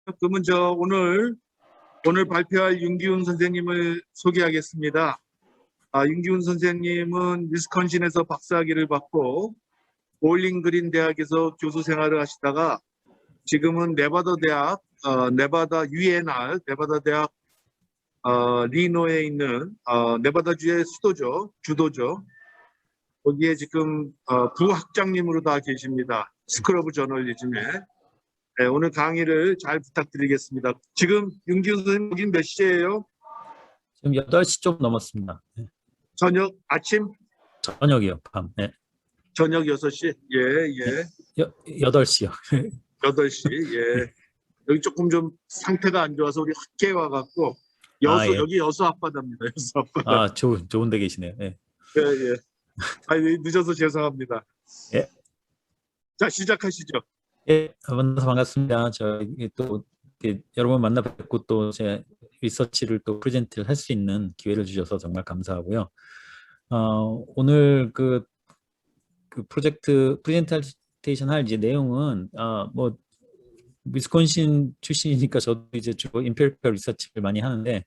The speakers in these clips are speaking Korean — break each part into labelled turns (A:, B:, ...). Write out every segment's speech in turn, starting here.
A: 그러면 오늘 발표할 윤기훈 선생님을 소개하겠습니다. 윤기훈 선생님은 위스콘신에서 박사학위를 받고 볼링 그린 대학에서 교수 생활을 하시다가 지금은 네바다 대학, 네바다 UNR, 네바다 대학 리노에 있는 네바다주의 수도죠, 주도죠. 거기에 지금 부학장님으로 다 계십니다. 스쿨 오브 저널리즘에. 네, 오늘 강의를 잘 부탁드리겠습니다. 지금 윤기훈 선생님 여긴 몇 시예요?
B: 지금 8시 좀 넘었습니다. 네.
A: 저녁, 아침?
B: 저녁이요, 밤. 네.
A: 저녁 6시? 예.
B: 8시요.
A: 8시, 예. 여기 조금 좀 상태가 안 좋아서 우리 학교에 와갖고
B: 예.
A: 여기 여수 앞바다입니다. 여수 앞바다.
B: 좋은 데 계시네요. 예.
A: 예. 늦어서 죄송합니다.
B: 예.
A: 자, 시작하시죠.
B: 예, 만나서 반갑습니다. 저희 또 여러분 만나 뵙고 또 제 리서치를 또 프레젠트를 할 수 있는 기회를 주셔서 정말 감사하고요. 오늘 그 프로젝트 프레젠테이션 할 이제 내용은 뭐 위스콘신 출신이니까 저도 이제 주로 임페리컬 리서치를 많이 하는데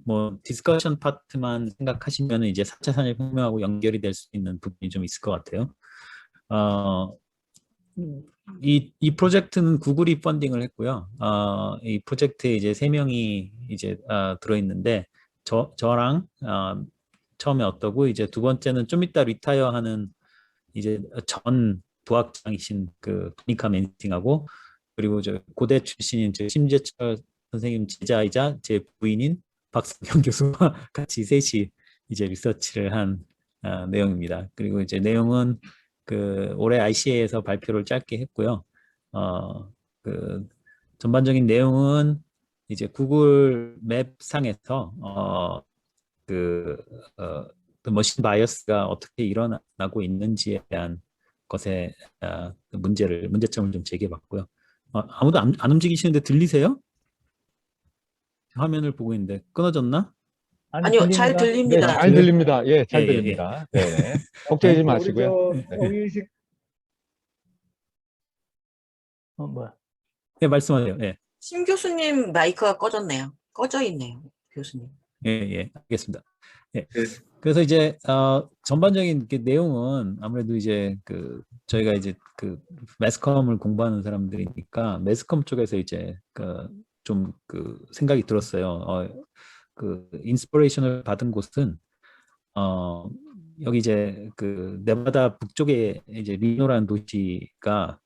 B: 뭐 디스커션 파트만 생각하시면 이제 4차 산업혁명하고 연결이 될 수 있는 부분이 좀 있을 것 같아요. 이 프로젝트는 구글이 펀딩을 했고요. 이 프로젝트에 이제 3명이 이제 들어있는데 저랑 처음에 어떠고 이제 두 번째는 좀 이따 리타이어하는 이제 전 부학장이신 그 토니카 맨팅하고 그리고 저 고대 출신인 저 심재철 선생님 제자이자 제 부인인 박성경 교수와 같이 셋이 이제 리서치를 한 내용입니다. 그리고 이제 내용은 그 올해 ICA에서 발표를 짧게 했고요. 그 전반적인 내용은 이제 구글 맵 상에서 그 머신 바이어스가 어떻게 일어나고 있는지에 대한 것에 문제점을 좀 제기해봤고요. 아무도 안 움직이시는데 들리세요? 화면을 보고 있는데 끊어졌나?
C: 아니요, 잘 들립니다.
D: 네, 잘 들립니다. 예, 잘
B: 예.
D: 들립니다. 네. 걱정하지 마시고요.
A: 우리 정인식
C: 뭐야?
B: 네, 말씀하세요. 예.
C: 심 교수님 마이크가 꺼졌네요. 꺼져 있네요, 교수님.
B: 예, 알겠습니다. 예.
A: 네.
B: 그래서 이제 전반적인 내용은 아무래도 이제 저희가 이제 매스컴을 공부하는 사람들이니까 매스컴 쪽에서 이제 좀 생각이 들었어요. 인스피레이션을 받은 곳은 여기 이제 네바다 북쪽에 이제 리노라는 도시가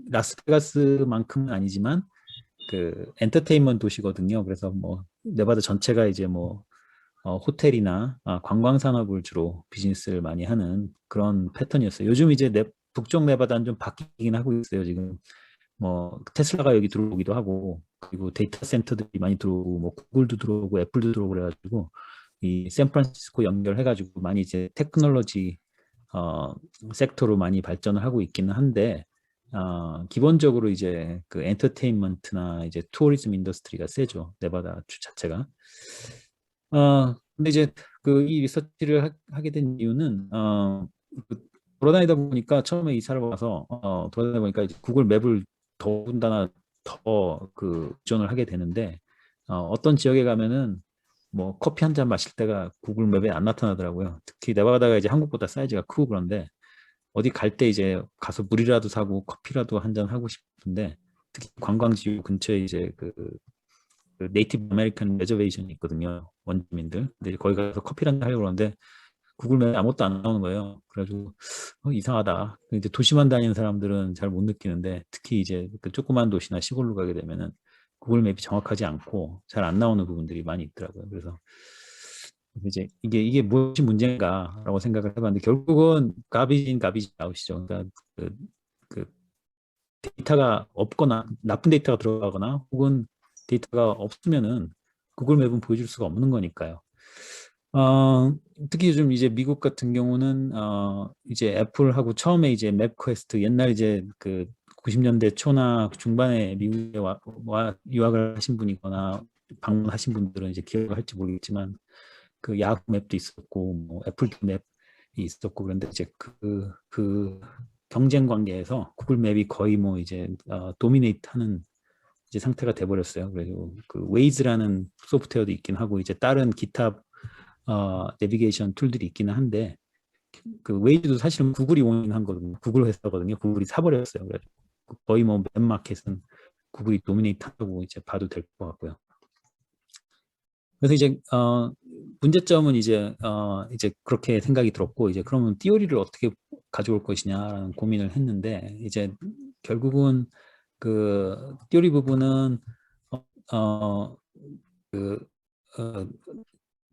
B: 라스베가스만큼은 아니지만 엔터테인먼트 도시거든요. 그래서 뭐 네바다 전체가 이제 뭐 호텔이나 관광 산업을 주로 비즈니스를 많이 하는 그런 패턴이었어요. 요즘 이제 북쪽 네바다는 좀 바뀌긴 하고 있어요. 지금 뭐 테슬라가 여기 들어오기도 하고 그리고 데이터 센터들이 많이 들어오고 뭐 구글도 들어오고 애플도 들어오고 그래가지고 이 샌프란시스코 연결해가지고 많이 이제 테크놀로지 섹터로 많이 발전을 하고 있기는 한데 기본적으로 이제 엔터테인먼트나 이제 투어리즘 인더스트리가 세죠. 네바다 주 자체가. 근데 이제 이 리서치를 하게 된 이유는 돌아다니다 보니까 처음에 이사를 와서 돌아다니다 보니까 이제 구글 맵을 더군다나 더 의존을 하게 되는데 어떤 지역에 가면은 뭐 커피 한 잔 마실 때가 구글 맵에 안 나타나더라고요. 특히 네바다가 이제 한국보다 사이즈가 크고 그런데 어디 갈 때 이제 가서 물이라도 사고 커피라도 한 잔 하고 싶은데 특히 관광지 근처에 이제 네이티브 아메리칸 레저베이션이 있거든요. 원주민들. 근데 거기 가서 커피 한 잔 하려고 그러는데 구글 맵에 아무것도 안 나오는 거예요. 그래가지고 이상하다. 이제 도시만 다니는 사람들은 잘 못 느끼는데 특히 이제 조그만 도시나 시골로 가게 되면은 구글 맵이 정확하지 않고 잘 안 나오는 부분들이 많이 있더라고요. 그래서 이제 이게 무엇이 문제인가라고 생각을 해봤는데 결국은 가비지 아웃이죠. 그러니까 데이터가 없거나 나쁜 데이터가 들어가거나 혹은 데이터가 없으면은 구글 맵은 보여줄 수가 없는 거니까요. 특히 요즘 이제 미국 같은 경우는 이제 애플하고 처음에 이제 맵 퀘스트 옛날 이제 90년대 초나 중반에 미국에 유학을 하신 분이거나 방문하신 분들은 이제 기억을 할지 모르겠지만 야후 맵도 있었고 뭐 애플 맵이 있었고 그런데 이제 그 경쟁 관계에서 구글 맵이 거의 뭐 이제 도미네이트하는 이제 상태가 돼버렸어요. 그래서 그 웨이즈라는 소프트웨어도 있긴 하고 이제 다른 기타 내비게이션 툴들이 있기는 한데 그 웨이즈도 사실은 구글이 운영한 거거든요. 구글 회사거든요. 구글이 사버렸어요. 그래서 거의 뭐 웹마켓은 구글이 도미네이트하고 이제 봐도 될 것 같고요. 그래서 이제 문제점은 이제 그렇게 생각이 들었고 이제 그러면 띠오리를 어떻게 가져올 것이냐라는 고민을 했는데 이제 결국은 그 띠오리 부분은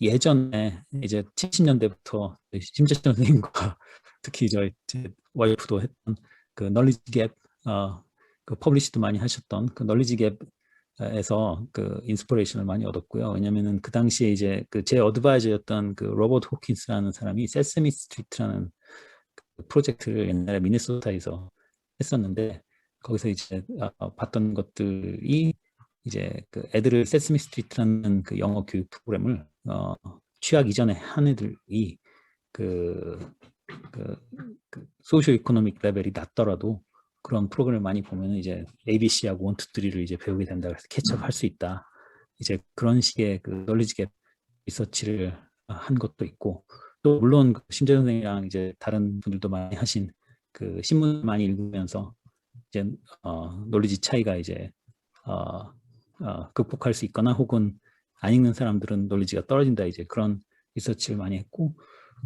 B: 예전에 이제 70년대부터 심재천 선생님과 특히 제 와이프도 했던 그 널리지 갭 그 퍼블리시도 많이 하셨던 그 널리지 갭에서 그 인스피레이션을 많이 얻었고요. 왜냐면은 그 당시에 이제 그 제 어드바이저였던 그 로버트 호킨스라는 사람이 세스미 스트리트라는 그 프로젝트를 옛날에 미네소타에서 했었는데 거기서 이제 봤던 것들이 이제 그 애들을 세스미 스트리트라는 그 영어 교육 프로그램을 취학 이전에 한 애들이 그 소시오 이코노믹 레벨이 낮더라도 그런 프로그램을 많이 보면은 이제 ABC하고 1, 2, 3를 이제 배우게 된다. 그래서 캐치업 할 수 있다. 이제 그런 식의 그 널리지 갭 리서치를 한 것도 있고 또 물론 심재 선생이랑 이제 다른 분들도 많이 하신 그 신문 많이 읽으면서 이제 널리지 차이가 이제 극복할 수 있거나 혹은 안 읽는 사람들은 널리지가 떨어진다 이제 그런 리서치를 많이 했고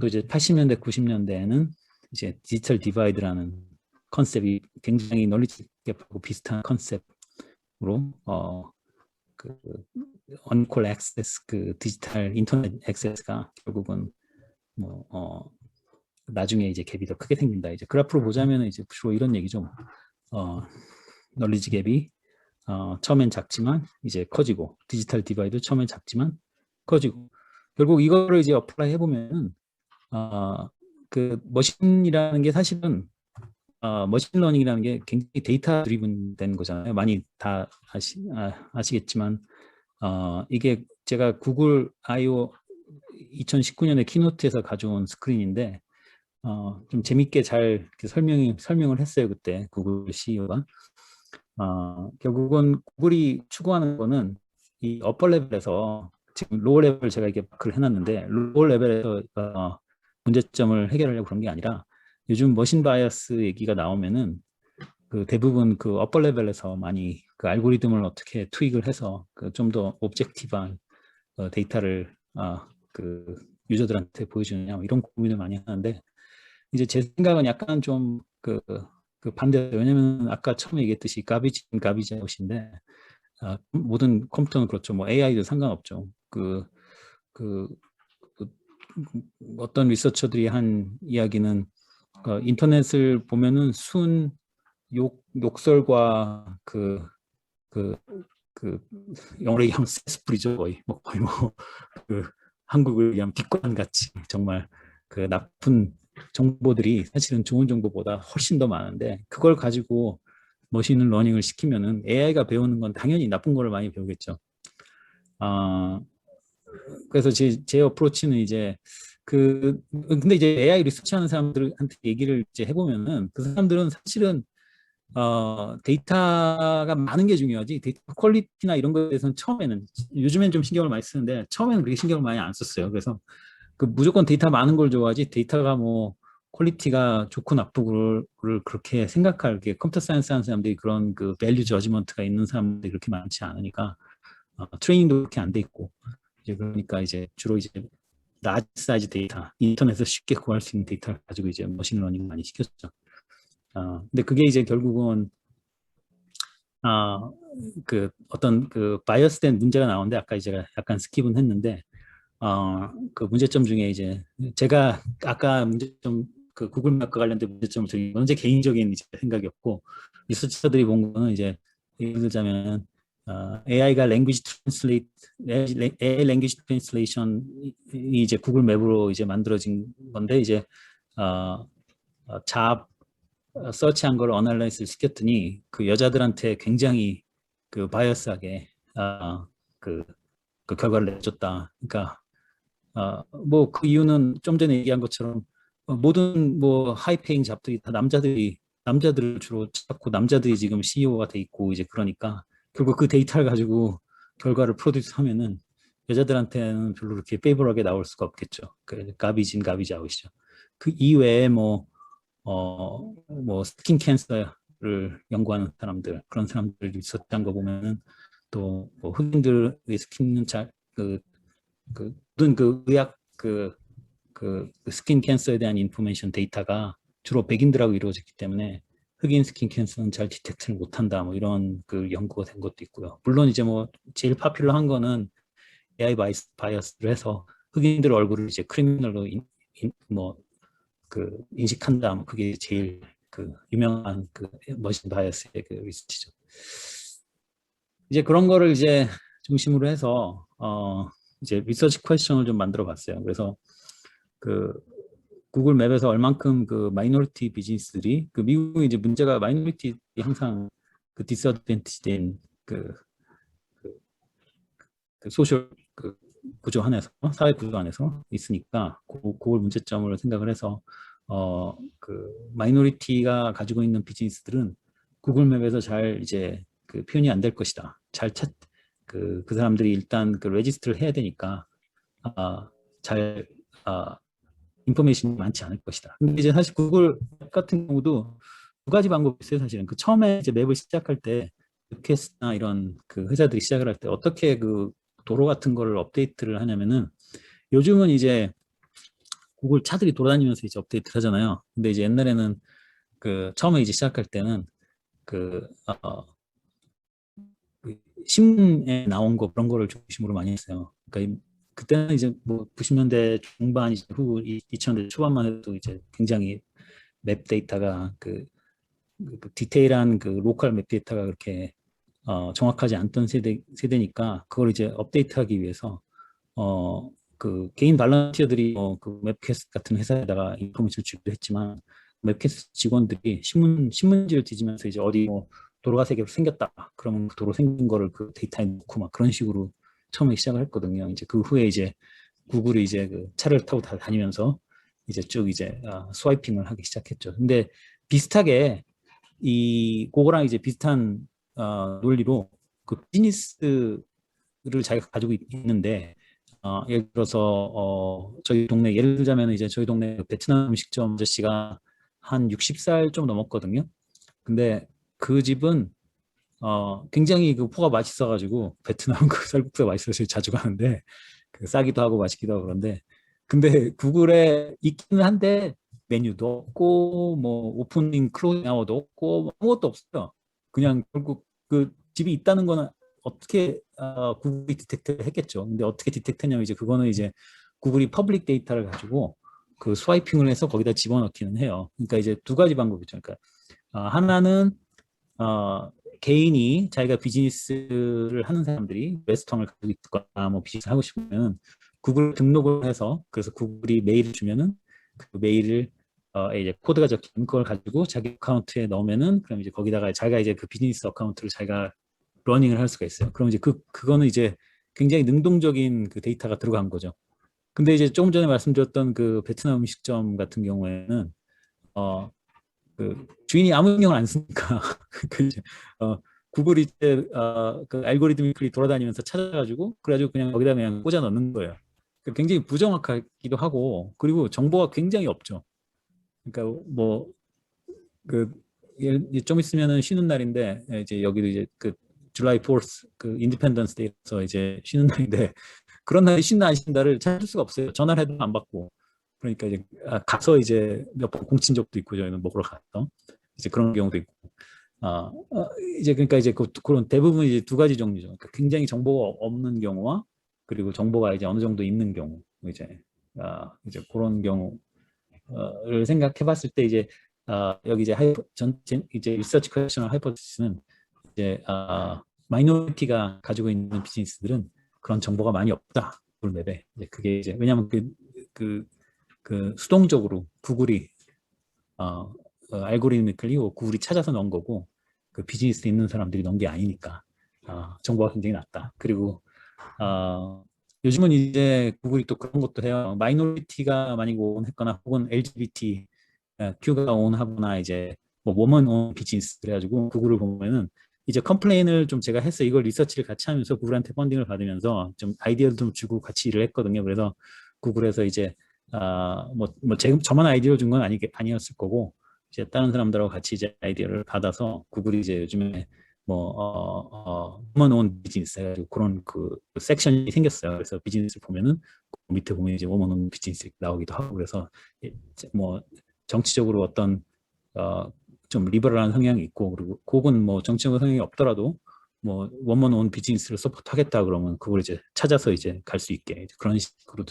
B: 또 이제 80년대 90년대에는 이제 디지털 디바이드라는 컨셉이 굉장히 널리지 갭하고 비슷한 컨셉으로 그 언콜 액세스 그 디지털 인터넷 액세스가 결국은 뭐 나중에 이제 갭이 더 크게 생긴다 이제 그래프로 보자면 이제 주로 이런 얘기죠. 널리지 갭이 처음엔 작지만 이제 커지고 디지털 디바이드 처음엔 작지만 커지고 결국 이거를 이제 어플라이 해보면 그 머신이라는 게 사실은 머신러닝이라는 게 굉장히 데이터 드리븐 된 거잖아요. 많이 다 아시겠지만 이게 제가 구글 I/O 2019년에 키노트에서 가져온 스크린인데 좀 재밌게 잘 설명을 했어요. 그때 구글 CEO가 결국은 구글이 추구하는 거는 이 어퍼 레벨에서 지금 로어 레벨 제가 이렇게 마크를 해놨는데 로어 레벨에서 문제점을 해결하려고 그런 게 아니라 요즘 머신 바이어스 얘기가 나오면은 그 대부분 그 어퍼 레벨에서 많이 그 알고리즘을 어떻게 투입을 해서 그 좀 더 오브젝티브한 데이터를 그 유저들한테 보여주느냐 뭐 이런 고민을 많이 하는데 이제 제 생각은 약간 좀 그 반대 왜냐면 아까 처음에 얘기했듯이 가비지 아웃인데 모든 컴퓨터는 그렇죠. 뭐 AI도 상관없죠. 어떤 리서처들이 한 이야기는 인터넷을 보면은 순 욕설과 영어로 얘기하면 세스풀이죠. 거의 그 한국을 얘기하면 뒷관 같이 정말 그 나쁜 정보들이 사실은 좋은 정보보다 훨씬 더 많은데 그걸 가지고 머신 러닝을 시키면은 AI가 배우는 건 당연히 나쁜 거를 많이 배우겠죠. 그래서 제 어프로치는 이제 근데 이제 AI 리서치하는 사람들한테 얘기를 이제 해보면은 그 사람들은 사실은 데이터가 많은 게 중요하지 데이터 퀄리티나 이런 거에 대해서는 처음에는 요즘엔 좀 신경을 많이 쓰는데 처음에는 그렇게 신경을 많이 안 썼어요. 그래서 그 무조건 데이터 많은 걸 좋아하지 데이터가 뭐 퀄리티가 좋고 나쁘고를 그렇게 생각할 게 컴퓨터 사이언스 하는 사람들이 그런 그 밸류 저지먼트가 있는 사람들이 그렇게 많지 않으니까 트레이닝도 그렇게 안 돼 있고 이제 그러니까 이제 주로 이제 라지 사이즈 데이터 인터넷에서 쉽게 구할 수 있는 데이터를 가지고 이제 머신러닝 많이 시켰죠. 근데 그게 이제 결국은 그 어떤 그 바이어스된 문제가 나오는데 아까 제가 약간 스킵은 했는데 그 문제점 중에 이제 제가 아까 문제점 그 구글 맵과 관련된 문제점을 드린 건 제 개인적인 이제 생각이었고 리서치서들이 본 거는 이제 예를 들자면 AI가 language translate, AI language translation이 이제 구글 맵으로 이제 만들어진 건데 이제 잡 서치한 걸 어널라이즈를 시켰더니 그 여자들한테 굉장히 그 바이어스하게 그 결과를 내줬다. 그러니까 뭐 그 이유는 좀 전에 얘기한 것처럼 모든 뭐 하이페잉 잡들이 다 남자들을 주로 찾고 남자들이 지금 CEO가 돼 있고 이제 그러니까 결국 그 데이터를 가지고 결과를 프로듀스 하면은 여자들한테는 별로 그렇게 페이버하게 나올 수가 없겠죠. 그 가비진 가비지 아웃이죠. 그 이외에 뭐 스킨 캔서를 연구하는 사람들, 그런 사람들 리서치한 거 보면은 또뭐 흑인들의 스킨은 모든 그 의학 그 스킨 캔서에 대한 인포메이션 데이터가 주로 백인들하고 이루어졌기 때문에 흑인 스킨 캔서는 잘 디텍트를 못한다, 뭐 이런 그 연구가 된 것도 있고요. 물론 이제 뭐 제일 파퓰러한 거는 AI 바이어스를 해서 흑인들 얼굴을 이제 크리미널로 인식한다, 뭐 그게 제일 그 유명한 그 머신 바이어스의 그 리서치죠. 이제 그런 거를 이제 중심으로 해서 이제 리서치 퀘스천을 좀 만들어 봤어요. 그래서 그 구글 맵에서 얼만큼 그 마이너리티 비즈니스들이, 그 미국이 이제 문제가 마이너리티 항상 그 디스어드밴티지된 그 소셜 그 구조 안에서, 사회 구조 안에서 있으니까 그걸 문제점으로 생각을 해서 그 마이너리티가 가지고 있는 비즈니스들은 구글 맵에서 잘 이제 그 표현이 안 될 것이다. 그 사람들이 일단 그 레지스트를 해야 되니까 잘 인포메이션이 많지 않을 것이다. 근데 이제 사실 구글 맵 같은 경우도 두 가지 방법이 있어요. 사실은 그 처음에 이제 맵을 시작할 때 웹캐스트나 이런 그 회사들이 시작을 할 때 어떻게 그 도로 같은 거를 업데이트를 하냐면은, 요즘은 이제 구글 차들이 돌아다니면서 이제 업데이트 하잖아요. 근데 이제 옛날에는 그 처음에 이제 시작할 때는 그 신문에 나온 거, 그런 거를 중심으로 많이 했어요. 그러니까 그때는 이제 뭐 90년대 중반 이제 후 2000년대 초반만 해도 이제 굉장히 맵 데이터가 그 디테일한 그 로컬 맵 데이터가 그렇게 정확하지 않던 세대니까 그걸 이제 업데이트하기 위해서 그 개인 발런티어들이 그 웹캐스트 같은 회사에다가 인포메이션을 주기도 했지만, 웹캐스트 직원들이 신문지를 뒤지면서 이제 어디 뭐 도로가 생겼다, 그러면 그 도로 생긴 거를 그 데이터에 넣고 막 그런 식으로 처음에 시작을 했거든요. 이제 그 후에 이제 구글이 이제 그 차를 타고 다니면서 이제 쭉 이제 스와이핑을 하기 시작했죠. 근데 비슷하게 그거랑 이제 비슷한 논리로 그 비즈니스를 자기가 가지고 있는데, 예를 들어서 저희 동네, 예를 들자면 이제 저희 동네 베트남 음식점 아저씨가 한 60살 좀 넘었거든요. 근데 그 집은 굉장히 그 포가 맛있어가지고 베트남 그 쌀국수가 맛있어서 자주 가는데, 그 싸기도 하고 맛있기도 하고 그런데, 근데 구글에 있기는 한데 메뉴도 없고 뭐 오프닝 클로징 아워도 없고 뭐 아무것도 없어요. 그냥 결국 그 집이 있다는 거는 어떻게 구글이 디텍트를 했겠죠. 근데 어떻게 디텍트했냐면, 이제 그거는 이제 구글이 퍼블릭 데이터를 가지고 그 스와이핑을 해서 거기다 집어넣기는 해요. 그러니까 이제 두 가지 방법이죠. 그러니까 하나는 개인이 자기가 비즈니스를 하는 사람들이 레스토랑을 가지고 있거나 뭐 비즈니스 하고 싶으면 구글 등록을 해서, 그래서 구글이 메일을 주면은 그 메일을 이제 코드가 적힌 그걸 가지고 자기 어카운트에 넣으면은, 그럼 이제 거기다가 자기가 이제 그 비즈니스 어카운트를 자기가 러닝을 할 수가 있어요. 그럼 이제 그거는 이제 굉장히 능동적인 그 데이터가 들어간 거죠. 근데 이제 조금 전에 말씀드렸던 그 베트남 음식점 같은 경우에는 그 주인이 아무 영향을 안 쓰니까 구글이 이제 그 알고리즘이 돌아다니면서 찾아가지고, 그래가지고 그냥 거기다 그냥 꽂아 넣는 거예요. 굉장히 부정확하기도 하고, 그리고 정보가 굉장히 없죠. 그러니까 뭐 그 좀 있으면은 쉬는 날인데, 이제 여기도 이제 그 줄라이 4th 그 인디펜던스 데이에서 이제 쉬는 날인데, 그런 날이 쉬는 안 쉬는 날을 찾을 수가 없어요. 전화를 해도 안 받고. 그러니까 이제 가서 이제 몇 번 공친 적도 있고, 저희는 먹으러 가서 이제 그런 경우도 있고. 이제 그러니까 이제 그런 대부분 이제 두 가지 종류죠. 그러니까 굉장히 정보가 없는 경우와, 그리고 정보가 이제 어느 정도 있는 경우, 이제 그런 경우를 생각해봤을 때, 이제 여기 이제 이제 리서치 퀘스천을 하이포테시스는 이제 마이너리티가 가지고 있는 비즈니스들은 그런 정보가 많이 없다, 구글 맵에. 이제 그게 이제 왜냐하면 그 수동적으로 구글이 알고리즘이클리 구글이 찾아서 넣은 거고, 그 비즈니스에 있는 사람들이 넣은 게 아니니까 정보가 굉장히 낮다. 그리고 요즘은 이제 구글이 또 그런 것도 해요. 마이너리티가 많이 온했거나 혹은 LGBTQ가 온하거나 이제 뭐 워먼 온 비즈니스, 그래가지고 구글을 보면은 이제 컴플레인을 좀 제가 했어요. 이걸 리서치를 같이 하면서 구글한테 펀딩을 받으면서 좀 아이디어를 좀 주고 같이 일을 했거든요. 그래서 구글에서 이제 저만 아이디어를 준 건 아니었을 거고 이제 다른 사람들하고 같이 이제 아이디어를 받아서 구글이 이제 요즘에 woman owned 비즈니스 해가지고 그런 그 섹션이 생겼어요. 그래서 비즈니스 보면은 그 밑에 보면 이제 woman owned 비즈니스 나오기도 하고 그래서 뭐 정치적으로 어떤 좀 리버럴한 성향이 있고 그리고 혹은 뭐 정치적 성향이 없더라도 뭐 woman owned 비즈니스를 서포트하겠다 그러면 그걸 이제 찾아서 이제 갈 수 있게 이제 그런 식으로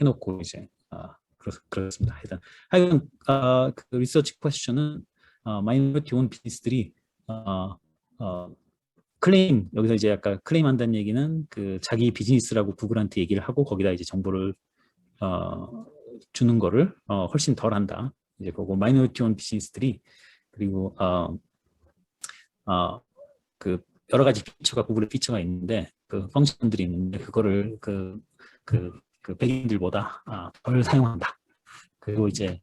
B: 해놓고 이제 그렇습니다. 하여간 그 리서치 퀘스천은 마이너리티 온 비즈니스들이 클레임 여기서 이제 아까 클레임 한다는 얘기는 그 자기 비즈니스라고 구글한테 얘기를 하고 거기다 이제 정보를 주는 거를 훨씬 덜 한다. 이제 그거 마이너리티 온 비즈니스들이 그리고 그 여러 가지 피처가 구글의 피처가 있는데 그 펑션들이 있는데 그거를 그 백인들보다 덜 사용한다. 그리고 이제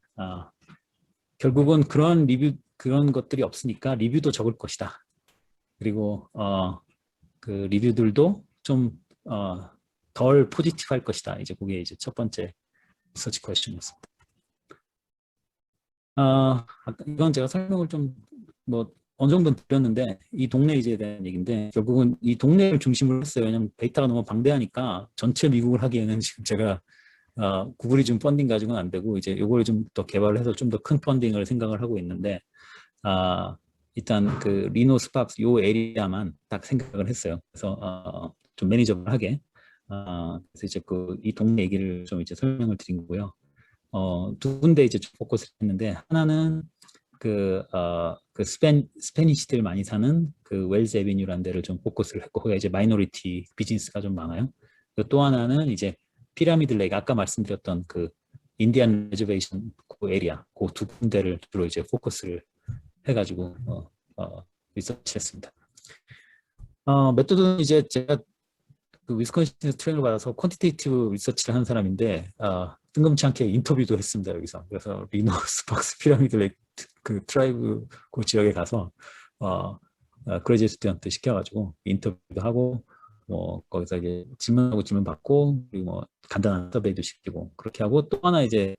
B: 결국은 그런 것들이 없으니까 리뷰도 적을 것이다. 그리고 그 리뷰들도 좀 덜 포지티브할 것이다. 이제 그게 이제 첫 번째 리서치 퀘스천이었습니다. 이건 제가 설명을 좀 뭐 어느 정도 드렸는데 이 동네 이제에 대한 얘기인데 결국은 이 동네를 중심으로 했어요. 왜냐하면 데이터가 너무 방대하니까 전체 미국을 하기에는 지금 제가 구글이 좀 펀딩 가지고는 안 되고 이제 요거를 좀 더 개발을 해서 좀 더 큰 펀딩을 생각을 하고 있는데 일단 그 리노 스팍스 요 에리아만 딱 생각을 했어요. 그래서 좀 매니저블하게 그래서 이제 이 동네 얘기를 좀 이제 설명을 드린 거고요. 두 군데 이제 좀 포커스를 했는데 하나는 그 스페니시들 많이 사는 그 웰즈 에비뉴라는 데를 좀 포커스를 했고 거기가 이제 마이너리티 비즈니스가 좀 많아요. 또 하나는 이제 피라미드 레이크 아까 말씀드렸던 그 인디안 레저베이션 그 에리아 그 두 군데를 주로 이제 포커스를 해가지고 리서치했습니다. 메소드는 이제 제가 그 위스콘신에서 트레이닝을 받아서 퀀티테이티브 리서치를 하는 사람인데 뜬금치 않게 인터뷰도 했습니다 여기서. 그래서 리노 스팍스 피라미드 레이크 그 트라이브 그 지역에 가서 그레이지에이트 스튜던트 시켜가지고 인터뷰도 하고 뭐 거기서 이제 질문하고 질문 받고 그리고 뭐 간단한 서베이도 시키고 그렇게 하고 또 하나 이제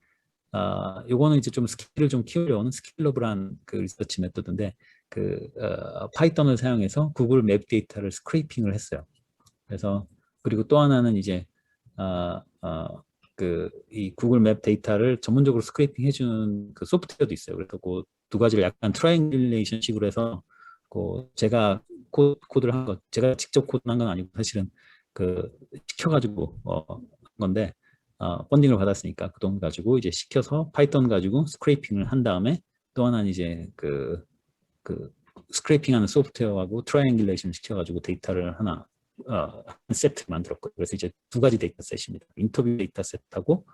B: 요거는 이제 좀 스킬을 좀 키우려는 스케일러블한 그 리서치 메소드인데 그 파이썬을 사용해서 구글 맵 데이터를 스크래핑을 했어요. 그래서 그리고 또 하나는 이제 이 구글 맵 데이터를 전문적으로 스크래핑 해주는 그 소프트웨어도 있어요. 그래서 그 두 가지를 약간 트라이앵글레이션식으로 해서 제가 코드를 한 것, 제가 직접 코드한 건 아니고 사실은 그 시켜가지고 한 건데 펀딩을 받았으니까 그 돈 가지고 이제 시켜서 파이썬 가지고 스크래핑을 한 다음에 또 하나는 이제 그 스크래핑하는 소프트웨어하고 트라이앵글레이션 시켜가지고 데이터를 하나 한 세트 만들었고요. 그래서 이제 두 가지 데이터 셋입니다. 인터뷰 데이터 셋하고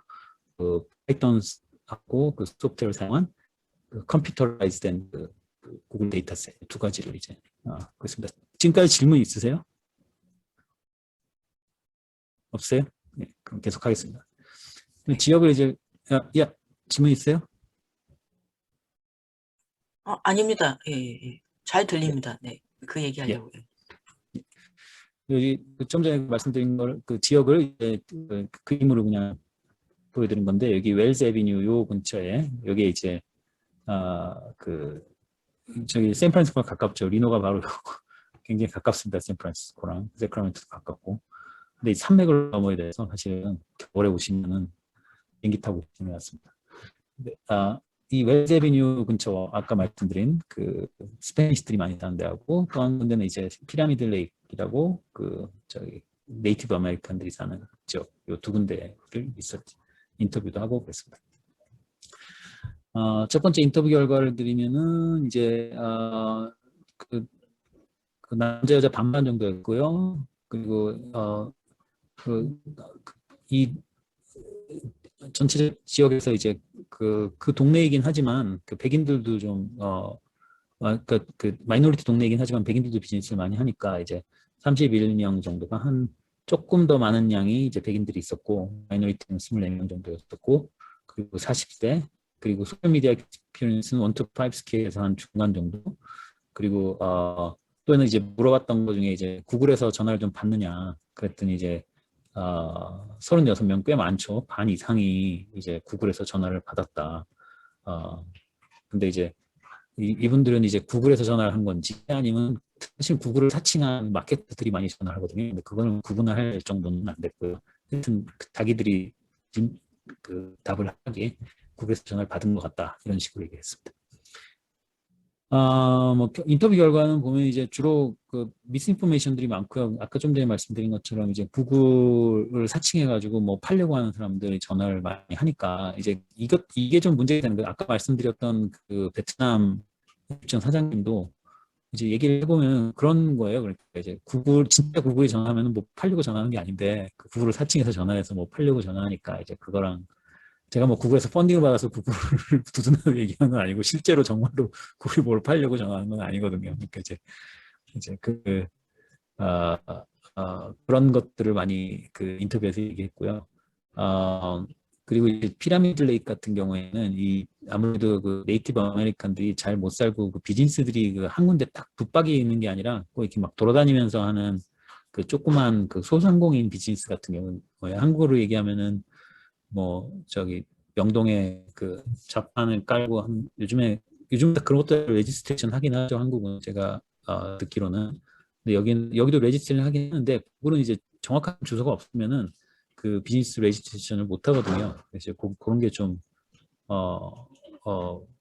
B: 그 파이썬하고 그 소프트웨어를 사용한 그 컴퓨터라이즈된 그 구글 데이터 셋 두 가지를 이제 그렇습니다. 지금까지 질문 있으세요? 없어요? 네, 그럼 계속 하겠습니다. 지역을 이제 질문 있어요?
C: 아닙니다. 예. 잘 들립니다. 네. 그 얘기하려고요.
B: 여기 좀 전에 말씀드린 걸 그 지역을 이제 그림으로 그냥 보여드린 건데 여기 웰즈 에비뉴 요 근처에 여기 이제 저기 샌프란시스코가 가깝죠. 리노가 바로 굉장히 가깝습니다. 샌프란시스코랑 세크라멘토도 가깝고. 근데 이 산맥을 넘어야 돼서 사실은 겨울에 오시면은 비행기 타고 오시는 것 같습니다. 이 웰즈 에비뉴 근처 아까 말씀드린 그 스페니시들이 많이 사는 데하고 또 한 군데는 이제 피라미드 레이크라고 저기 네이티브 아메리칸들이 사는 지역 요 두 군데를 인터뷰도 하고 그랬습니다. 첫 번째 인터뷰 결과를 드리면은 이제 그 남자 여자 반반 정도였고요. 그리고 이 전체 지역에서 이제 그 동네이긴 하지만 그 백인들도 좀 그 마이너리티 동네이긴 하지만 백인들도 비즈니스를 많이 하니까 이제 31명 정도가 한 조금 더 많은 양이 이제 백인들이 있었고 마이너리티는 24명 정도였었고 그리고 40대 그리고 소셜미디어 익스피리언스는 1 to 5 스케일에서 한 중간 정도 그리고 또는 이제 물어봤던 것 중에 이제 구글에서 전화를 좀 받느냐 그랬더니 이제 36명 꽤 많죠. 반 이상이 이제 구글에서 전화를 받았다. 근데 이제 이분들은 이제 구글에서 전화를 한 건지 아니면 사실 구글을 사칭한 마케터들이 많이 전화를 하거든요. 근데 그거는 구분할 정도는 안 됐고요. 하여튼 자기들이 그 답을 하기에 구글에서 전화를 받은 것 같다 이런 식으로 얘기했습니다. 뭐 인터뷰 결과는 보면 이제 주로 그 미스인포메이션들이 많고요. 아까 좀 전에 말씀드린 것처럼 이제 구글을 사칭해가지고 뭐 팔려고 하는 사람들이 전화를 많이 하니까 이제 이게 좀 문제가 되는 거예요. 아까 말씀드렸던 그 베트남 입장 사장님도 이제 얘기를 해보면 그런 거예요. 그러니까 이제 진짜 구글에 전화하면 뭐 팔려고 전화하는 게 아닌데 그 구글을 사칭해서 전화해서 뭐 팔려고 전화하니까 이제 그거랑 제가 뭐 구글에서 펀딩을 받아서 구글을 두둔하고 얘기하는 건 아니고 실제로 정말로 구글이 뭘 팔려고 전화하는 건 아니거든요. 그러니까 이제 그런 것들을 많이 그 인터뷰에서 얘기했고요. 그리고 이제 피라미드 레이크 같은 경우에는 아무래도 그 네이티브 아메리칸들이 잘 못 살고 그 비즈니스들이 그 한 군데 딱 붙박이 있는 게 아니라 꼭 이렇게 막 돌아다니면서 하는 그 조그만 그 소상공인 비즈니스 같은 경우에 한국어로 얘기하면은 뭐 저기 명동에 그 좌판을 깔고 요즘 그런 것들 레지스트레이션 하긴 하죠. 한국은 제가 듣기로는. 근데 여기도 레지스트레이션 하긴 하는데 그거는 이제 정확한 주소가 없으면은 그 비즈니스 레지스트레이션을 못 하거든요. 그래서 그런 게 좀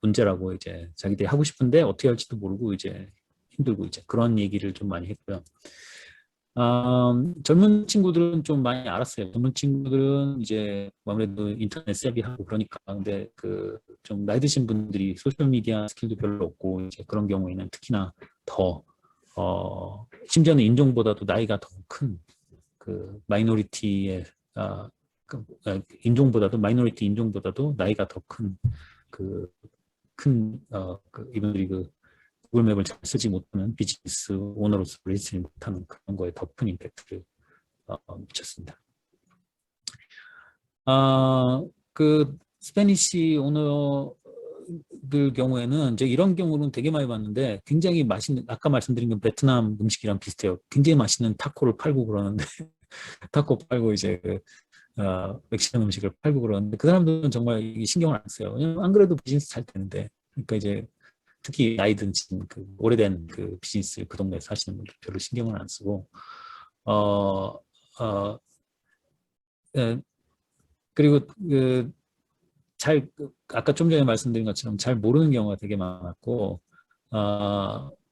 B: 문제라고 이제 자기들이 하고 싶은데 어떻게 할지도 모르고 이제 힘들고 이제 그런 얘기를 좀 많이 했고요. 젊은 친구들은 좀 많이 알았어요. 젊은 친구들은 이제 아무래도 인터넷 세비하고 그러니까. 근데 그 좀 나이 드신 분들이 소셜 미디어 스킬도 별로 없고 이제 그런 경우에는 특히나 더 심지어는 인종보다도 나이가 더 큰 그 마이너리티의 인종보다도 나이가 더 큰 이분들이 그 구글맵을 잘 쓰지 못하는 비즈니스 오너로서 레지스트리 못하는 그런 거에 더 큰 임팩트를 미쳤습니다. 그 스페니시 오너들 경우에는 이제 이런 경우는 되게 많이 봤는데 굉장히 맛있는, 아까 말씀드린 건 베트남 음식이랑 비슷해요. 굉장히 맛있는 타코를 팔고 그러는데 타코 팔고 이제 멕시칸 음식을 팔고 그러는데 그 사람들은 정말 신경을 안 써요. 왜냐면 안 그래도 비즈니스 잘 되는데. 그러니까 이제 특히 나이 든 그 오래된 그 비즈니스 그 동네에서 하시는 분들 별로 신경을 안 쓰고 그리고 아까 좀 전에 말씀드린 것처럼 잘 모르는 경우가 되게 많았고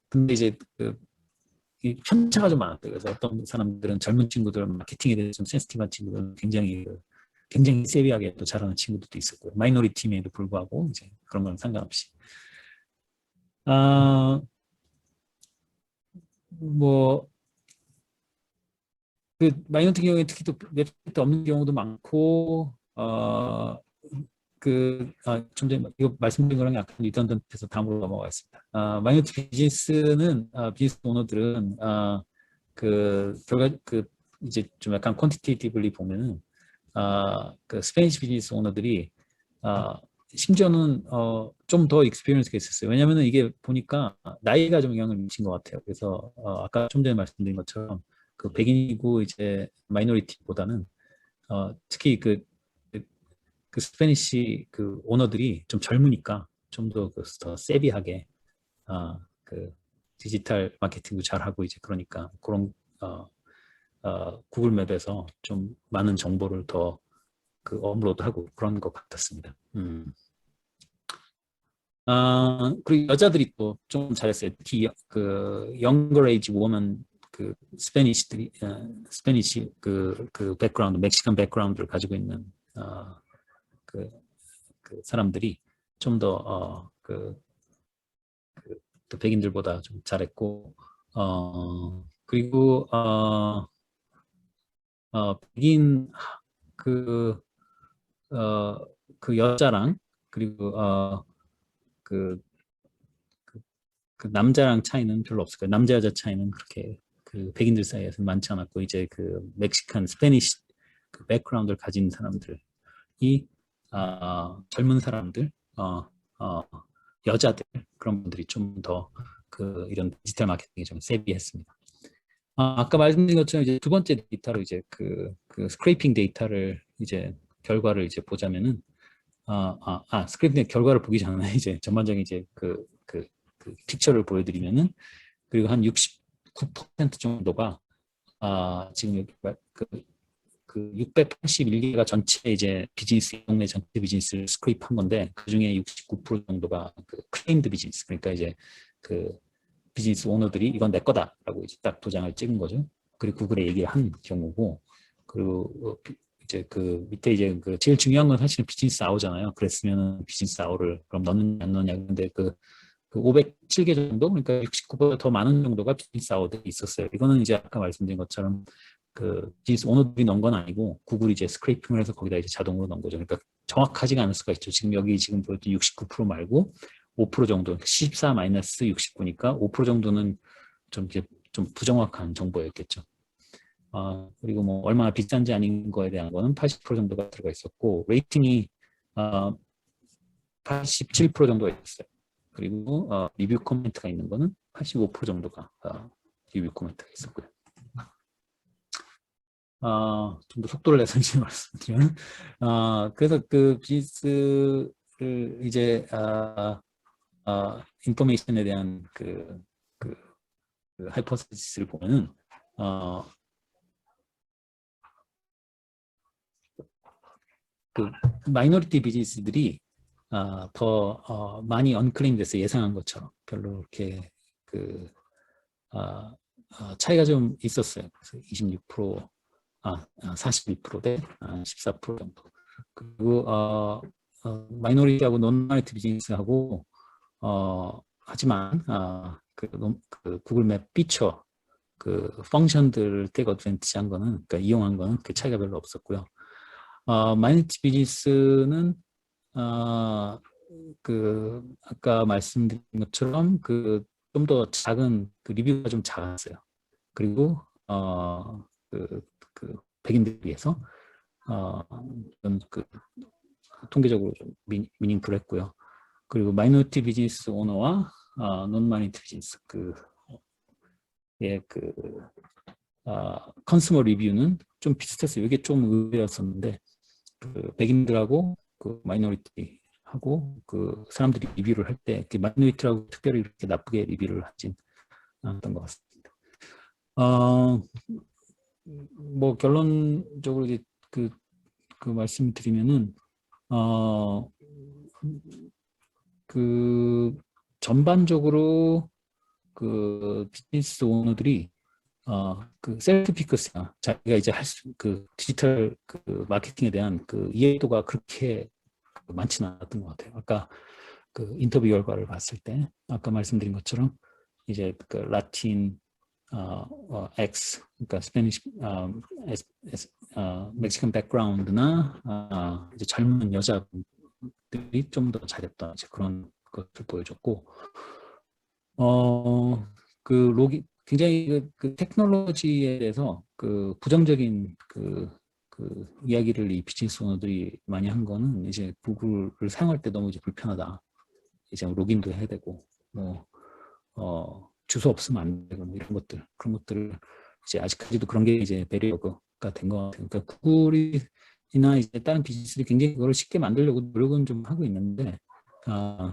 B: 근데 이제 이 편차가 좀 많았대요. 그래서 어떤 사람들은 젊은 친구들 마케팅에 대해서 좀 센시티브한 친구들은 굉장히 세비하게 또 잘하는 친구들도 있었고요. 마이너리티임에도 불구하고 이제 그런 건 상관없이 뭐 그 마이너리티 경우에 특히 또 웹사이트 없는 경우도 많고 좀 전에 이거 말씀드린 거랑 약간 리던던트해서 다음으로 넘어가겠습니다. 마이너리티 비즈니스는 비즈니스 오너들은 이제 좀 약간 퀀티테이티블리 보면은 그 스페니시 비즈니스 오너들이 심지어는 좀 더 익스피리언스가 있었어요. 왜냐하면 이게 보니까 나이가 좀 영향을 미친 것 같아요. 그래서 아까 좀 전에 말씀드린 것처럼 그 백인이고 이제 마이너리티보다는 특히 그 스페니시 그 오너들이 좀 젊으니까 좀 더 세비하게 그 디지털 마케팅도 잘하고 이제 그러니까 그런 구글 맵에서 좀 많은 정보를 더 그 업로드하고 그런 것 같았습니다. 그리고 여자들이 또 좀 잘했어요. 특히 그 younger age woman 그 스페니시 그 백그라운드, 멕시칸 백그라운드를 가지고 있는 그 사람들이 좀 더 또 백인들보다 좀 잘했고 그리고 백인 그 여자랑 그리고 그 남자랑 차이는 별로 없을 거예요. 남자 여자 차이는 그렇게 그 백인들 사이에서 많지 않았고 이제 그 멕시칸 스페니시 그 백그라운드를 가진 사람들이 젊은 사람들 여자들 그런 분들이 좀 더 그 이런 디지털 마케팅에 좀 세비했습니다. 아까 말씀드린 것처럼 이제 두 번째 데이터로 이제 그 스크래핑 데이터를 이제 결과를 이제 보자면은 스크래핑 결과를 보기 전에 이제 전반적인 이제 그 픽처를 보여드리면은 그리고 한 69% 정도가 지금 여기 그 681개가 전체 이제 비즈니스 동네 전체 비즈니스를 스크래프한 건데 그 중에 69% 정도가 그 클레임드 비즈니스 그러니까 이제 그 비즈니스 오너들이 이건 내 거다라고 이제 딱 도장을 찍은 거죠. 그리고 구글에 얘기를 한 경우고 그리고 이제 그 밑에 이제 그 제일 중요한 건 사실은 비즈니스 아워잖아요. 그랬으면 비즈니스 아워를 그럼 넣느냐 안 넣느냐 근데 그 507개 정도 그러니까 69보다 더 많은 정도가 비즈니스 아워들이 있었어요. 이거는 이제 아까 말씀드린 것처럼 그 비즈니스 오너들이 넣은 건 아니고 구글이 이제 스크래핑을 해서 거기다 이제 자동으로 넣은 거죠. 그러니까 정확하지가 않을 수가 있죠. 지금 여기 지금 보여준 69% 말고 5% 정도 14-69니까 5% 정도는 좀 이제 좀 부정확한 정보였겠죠. 그리고 뭐 얼마나 비싼지 아닌 거에 대한 거는 80% 정도가 들어가 있었고 레이팅이 87% 정도가 있었어요. 그리고 리뷰 코멘트가 있는 거는 85% 정도가 리뷰 코멘트가 있었고요. 좀 더 속도를 내서 이제 말씀드리면 그래서 그 비즈니스를 이제 인포메이션에 대한 그 하이포테시스를 보면은 그 마이너리티 비즈니스들이 더 많이 언클레임 돼서 예상한 것처럼 별로 이렇게 그 차이가 좀 있었어요. 그래서 26% 42% 대 14% 정도. 그리고 마이너리티하고 논 마이너리티 비즈니스하고 하지만 그 구글맵 피처 그 펑션들을 떼고 어드밴티지한 거는 그러니까 이용한 거는 그 차이가 별로 없었고요. 마이너리티 비즈니스는 그 아까 말씀드린 것처럼 그 좀 더 작은 그 리뷰가 좀 작았어요. 그리고 그 백인들에 비해서 그 통계적으로 좀 미닝풀했고요. 그리고 마이너리티 비즈니스 오너와 논 마이너리티 비즈니스 컨슈머 리뷰는 좀 비슷했어요. 이게 좀 의외였었는데 그 백인들하고 그 마이너리티하고 그 사람들이 리뷰를 할 때 마이너리티라고 특별히 이렇게 나쁘게 리뷰를 하진 않았던 것 같습니다. 뭐 결론적으로 이제 그 말씀드리면은 그 전반적으로 그 비즈니스 오너들이 그 셀프 피크스나 자기가 이제 그 디지털 그 마케팅에 대한 그 이해도가 그렇게 많지는 않았던 것 같아요. 아까 그 인터뷰 결과를 봤을 때 아까 말씀드린 것처럼 이제 그 라틴 X 그러니까 스페니시 멕시칸 백그라운드나 이제 젊은 여자분들이 좀 더 잘했던 이제 그런 것을 보여줬고 그 굉장히 그 테크놀로지에 대해서 그 부정적인 그 이야기를 이 비즈니스 오너들이 많이 한 거는 이제 구글을 사용할 때 너무 이제 불편하다. 이제 로그인도 해야 되고 뭐 주소 없으면 안 되고 뭐 이런 것들 그런 것들을 이제 아직까지도 그런 게 이제 배리어가 된 것 같아요. 그러니까 구글이나 이제 다른 비즈니스들이 굉장히 그걸 쉽게 만들려고 노력은 좀 하고 있는데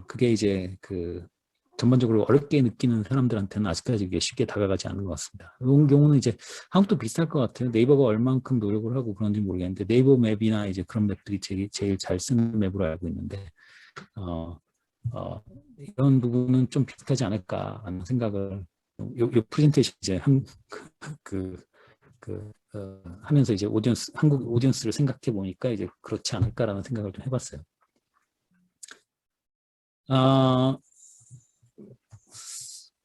B: 그게 이제 그 전반적으로 어렵게 느끼는 사람들한테는 아직까지 이게 쉽게 다가가지 않는 것 같습니다. 이런 경우는 이제 한국도 비슷할 것 같아요. 네이버가 얼만큼 노력을 하고 그런지 모르겠는데 네이버 맵이나 이제 그런 맵들이 제일 잘 쓰는 맵으로 알고 있는데 이런 부분은 좀 비슷하지 않을까 하는 생각을 요 프레젠테이션 이제 하면서 이제 한국 오디언스를 생각해 보니까 이제 그렇지 않을까라는 생각을 좀 해봤어요.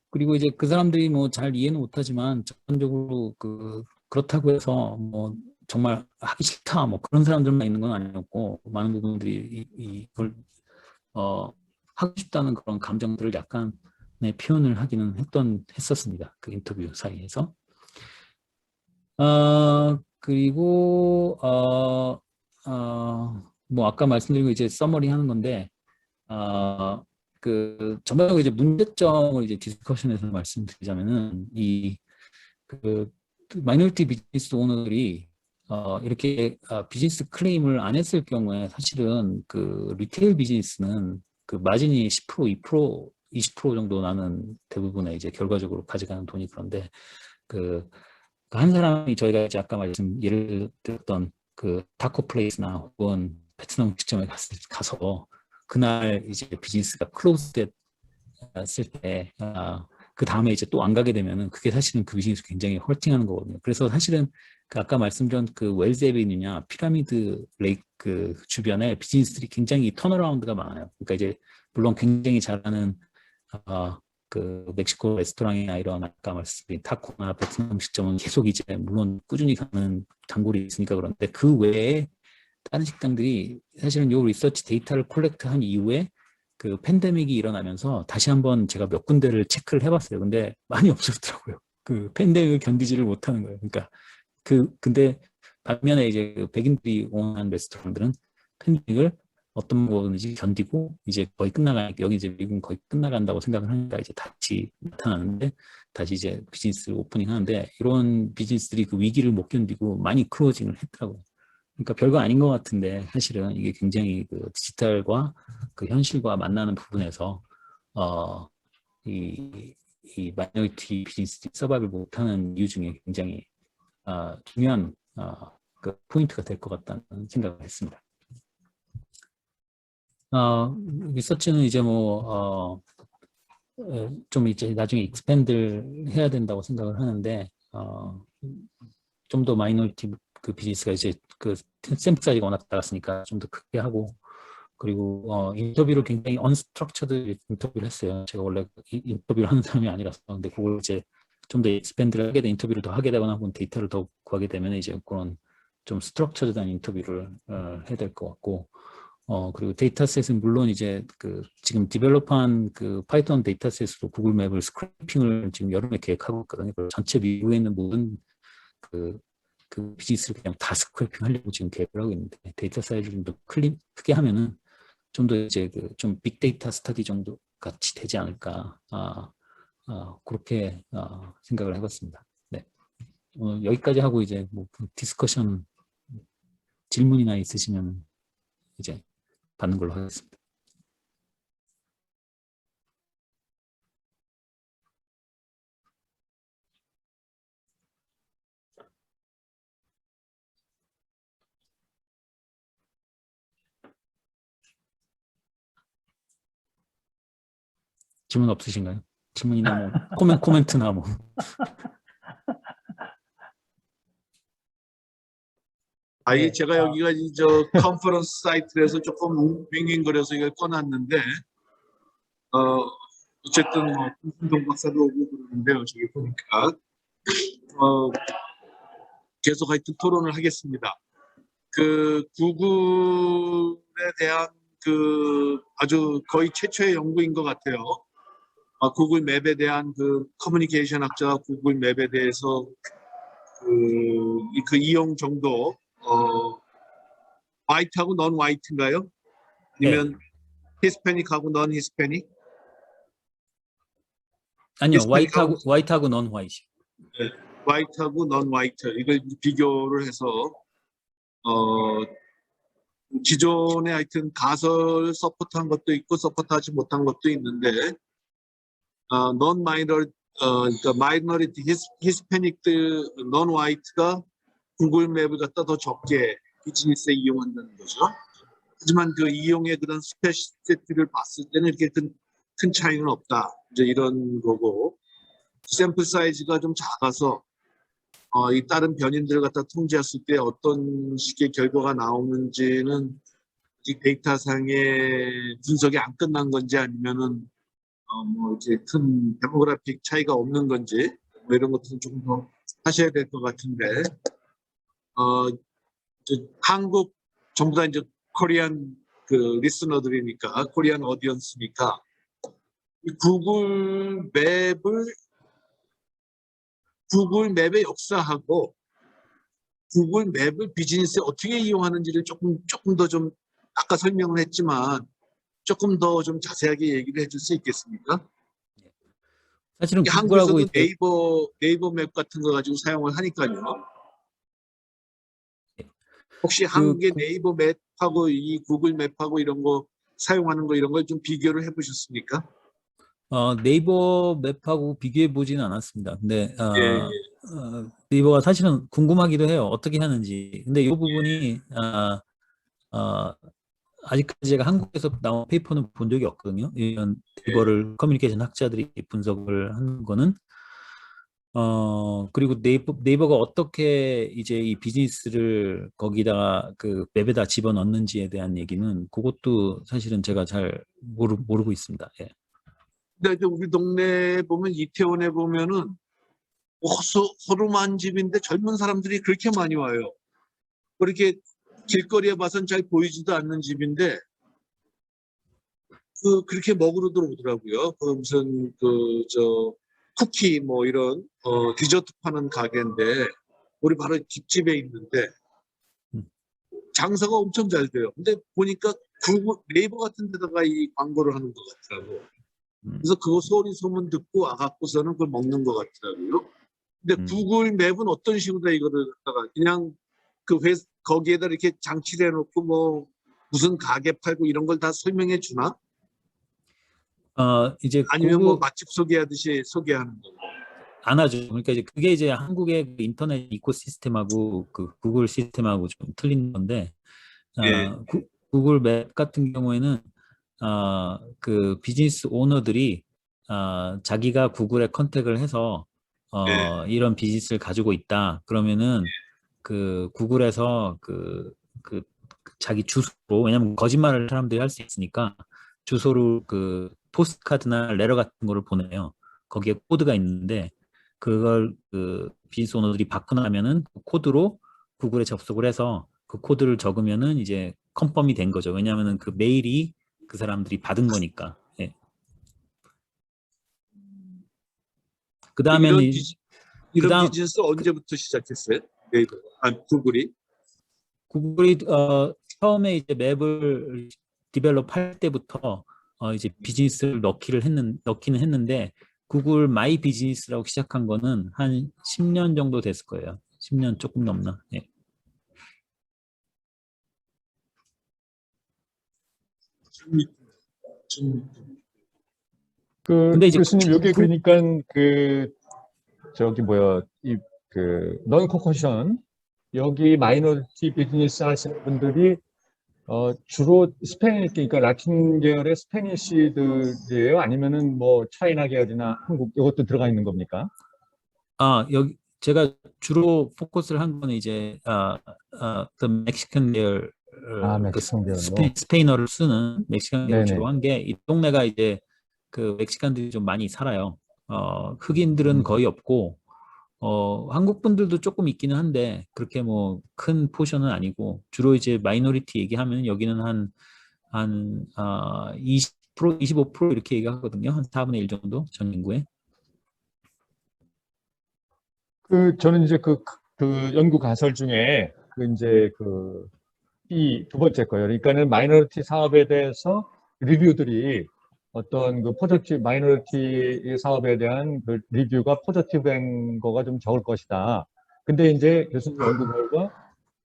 B: 그리고 이제 그 사람들이 뭐 잘 이해는 못하지만 전반적으로 그렇다고 해서 뭐 정말 하기 싫다 뭐 그런 사람들만 있는 건 아니었고 많은 부분들이 이걸 하고 싶다는 그런 감정들을 약간의 표현을 하기는 했었습니다. 그 인터뷰 사이에서. 그리고 뭐 아까 말씀드린 거 이제 서머리 하는 건데 전반적으로 이제 문제점을 이제 디스커션에서 말씀드리자면은 그 마이너리티 비즈니스 오너들이 이렇게 비즈니스 클레임을 안 했을 경우에 사실은 그 리테일 비즈니스는 그 마진이 10%, 2%, 20% 정도 나는 대부분의 이제 결과적으로 가져가는 돈이 그런데 한 사람이 저희가 이제 아까 예를 들었던 그 타코 플레이스나 혹은 베트남 음식점에 가서 그날 이제 비즈니스가 클로즈 됐을 때 그 다음에 이제 또 안 가게 되면은 그게 사실은 그 비즈니스 굉장히 헐팅하는 거거든요. 그래서 사실은 그 아까 말씀드린 그 웰즈 에비뉴냐 피라미드 레이크 그 주변에 비즈니스들이 굉장히 턴어라운드가 많아요. 그러니까 이제 물론 굉장히 잘하는 그 멕시코 레스토랑이나 이런 아까 말씀드린 타코나 베트남 음식점은 계속 이제 물론 꾸준히 가는 단골이 있으니까 그런데 그 외에 다른 식당들이 사실은 요 리서치 데이터를 콜렉트한 이후에 그 팬데믹이 일어나면서 다시 한번 제가 몇 군데를 체크를 해봤어요. 근데 많이 없어졌더라고요. 그 팬데믹을 견디지를 못하는 거예요. 그러니까 근데 반면에 이제 그 백인들이 오는 레스토랑들은 팬데믹을 어떤 거든지 견디고 이제 거의 여기 이제 미국은 거의 끝나간다고 생각을 하니까 이제 다시 나타나는데 다시 이제 비즈니스 오프닝 하는데 이런 비즈니스들이 그 위기를 못 견디고 많이 클로징을 했더라고요. 그러니까 별거 아닌 것 같은데 사실은 이게 굉장히 그 디지털과 그 현실과 만나는 부분에서 이 마이너리티 비즈니스들이 서바이벌 못하는 이유 중에 굉장히 중요한 그 포인트가 될 것 같다는 생각을 했습니다. 리서치는 이제 좀 이제 나중에 익스펜드를 해야 된다고 생각을 하는데 좀 더 마이너리티 그 비즈니스가 이제 그 샘플 사이즈가 워낙 작았으니까 좀 더 크게 하고 그리고 인터뷰를 굉장히 언스트럭처드 인터뷰를 했어요. 제가 원래 인터뷰를 하는 사람이 아니라서 근데 그걸 이제 좀 더 익스펜드를 하게 돼 인터뷰를 더 하게 되거나 혹은 데이터를 더 구하게 되면 이제 그런 좀 스트럭처드한 인터뷰를 해야 될 것 같고 그리고 데이터셋은 물론 이제 그 지금 디벨롭한 그 파이썬 데이터셋으로 구글 맵을 스크래핑을 지금 여름에 계획하고 있거든요. 전체 미국에 있는 모든 그 비즈니스를 그냥 다 스크래핑 하려고 지금 계획을 하고 있는데 데이터 사이즈를 좀 더 크게 하면은 좀 더 이제 그 좀 빅데이터 스터디 정도 같이 되지 않을까 그렇게 생각을 해봤습니다. 네. 여기까지 하고 이제 뭐 디스커션 질문이나 있으시면 이제 받는 걸로 하겠습니다. 질문 없으신가요? 질문이나 뭐 코멘트나 뭐.
A: 아예 제가 여기가 저 컨퍼런스 사이트에서 조금 윙윙거려서 이걸 꺼놨는데 어쨌든 뭐 김순동 박사도 오고 그러는데요. 저기 보니까 계속 하여튼 토론을 하겠습니다. 그 구글에 대한 그 아주 거의 최초의 연구인 것 같아요. 구글 맵에 대한 그 커뮤니케이션 학자가 구글 맵에 대해서 그 이용 정도 화이트하고 넌 화이트인가요? 아니면
B: 네.
A: 히스패닉하고 넌 히스패닉?
B: 아니요,
A: 히스패닉하고
B: 화이트하고 넌 화이트.
A: 네, 화이트하고 넌 화이트 이걸 비교를 해서 기존에 하여튼 가설 서포트한 것도 있고 서포트하지 못한 것도 있는데 넌 마이너 그러니까 마이너리티 히스패닉들 넌 화이트가 구글 맵을 갖다 더 적게 비즈니스에 이용한다는 거죠. 하지만 그 이용의 그런 스페시티를 봤을 때는 이렇게 큰 차이는 없다. 이제 이런 거고 샘플 사이즈가 좀 작아서 이 다른 변인들을 갖다 통제했을 때 어떤 식의 결과가 나오는지는 아직 데이터상의 분석이 안 끝난 건지 아니면은 뭐 이제 큰 데모그래픽 차이가 없는 건지 뭐 이런 것들은 조금 더 하셔야 될 것 같은데 한국 전부 다 이제 코리안 그 리스너들이니까 코리안 어디언스니까 이 구글 맵의 역사하고 구글 맵을 비즈니스에 어떻게 이용하는지를 조금 더 좀 아까 설명을 했지만 조금 더 좀 자세하게 얘기를 해줄 수 있겠습니까?
B: 사실은
A: 이게
B: 구글하고
A: 한국에서도
B: 이제
A: 네이버 맵 같은 거 가지고 사용을 하니까요. 혹시
B: 그
A: 한국의 네이버 맵하고 이 구글 맵하고 이런 거 사용하는 거 이런 걸 좀 비교를 해보셨습니까?
B: 네이버 맵하고 비교해 보지는 않았습니다. 근데
A: 예, 예.
B: 네이버가 사실은 궁금하기도 해요. 어떻게 하는지. 근데 이 부분이 어, 아직까지 제가 한국에서 나온 페이퍼는 본 적이 없거든요. 이런 네이버를 커뮤니케이션 학자들이 분석을 하는 거는 그리고 네이버가 어떻게 이제 이 비즈니스를 거기다가 그 맵에다 집어넣는지에 대한 얘기는 그것도 사실은 제가 잘 모르고 있습니다. 예.
A: 근데 이제 우리 동네에 보면 이태원에 보면은 허름한 집인데 젊은 사람들이 그렇게 많이 와요. 그렇게 길거리에 봐선 잘 보이지도 않는 집인데 그렇게 먹으러 들어오더라고요. 그 무슨 쿠키 뭐 이런 디저트 파는 가게인데 우리 바로 뒷집에 있는데
B: 음,
A: 장사가 엄청 잘 돼요. 근데 보니까 네이버 같은 데다가 이 광고를 하는 것 같더라고.
B: 음,
A: 그래서 그거 소리 소문 듣고 와갖고서는 그걸 먹는 것 같더라고요. 근데
B: 음.
A: 구글 맵은 어떤 식으로 다 이거를 갖다가 그냥 거기에다 이렇게 장치를 해놓고 뭐 무슨 가게 팔고 이런 걸 다 설명해 주나?
B: 이제
A: 아니면 뭐 맛집 소개하듯이 소개하는 거?
B: 안 하죠. 그러니까 이제 그게 이제 한국의 그 인터넷 이코시스템하고 그 구글 시스템하고 좀 틀린 건데,
A: 예,
B: 구글 맵 같은 경우에는 그 비즈니스 오너들이 자기가 구글에 컨택을 해서
A: 예,
B: 이런 비즈니스를 가지고 있다. 그러면은 그 구글에서 그 자기 주소로, 왜냐면 거짓말을 사람들이 할 수 있으니까 주소로 그 포스트카드나 레터 같은 거를 보내요. 거기에 코드가 있는데 그걸 그 비즈니스 오너들이 받고 나면은 그 코드로 구글에 접속을 해서 그 코드를 적으면은 이제 컨펌이 된 거죠. 왜냐하면은 그 메일이 그 사람들이 받은 거니까. 예. 그 다음에는 그
A: 이런
B: 다음
A: 비즈니스 언제부터 시작했어요? 네이버, 구글이?
B: 구글이 처음에 이제 맵을 디벨롭 할 때부터 이제 비즈니스를 넣기는 했는데 구글 마이 비즈니스라고 시작한 거는 한 10년 정도 됐을 거예요. 10년 조금 넘나. 예.
A: 좀,
B: 근데 이제
D: 교수님, 여기 그러니까 저기 뭐야, non 커커션, 여기 마이너리티 비즈니스 하시는 분들이 주로 그러니까 라틴 계열의 스페니시들이에요? 아니면은 뭐 차이나 계열이나 한국 이것도 들어가 있는 겁니까?
B: 여기 제가 주로 포커스를 한 거는 이제 그 멕시칸 계열 그
D: 멕시칸 계열로.
B: 스페인어를 쓰는 멕시칸 계열
D: 네네.
B: 주로 한 게 이 동네가 이제 그 멕시칸들이 좀 많이 살아요. 흑인들은 거의 없고 한국 분들도 조금 있기는 한데 그렇게 뭐 큰 포션은 아니고 주로 이제 마이너리티 얘기하면 여기는 한 20%, 25% 이렇게 얘기하거든요. 한 4분의 1 정도 전 인구에.
D: 저는 이제 그 연구 가설 중에 이제 이 두 번째 거예요. 그러니까는 마이너리티 사업에 대해서 리뷰들이 어떤 마이너리티 사업에 대한 그 리뷰가 포지티브한 거가 좀 적을 것이다. 근데 이제 교수님 연구 결과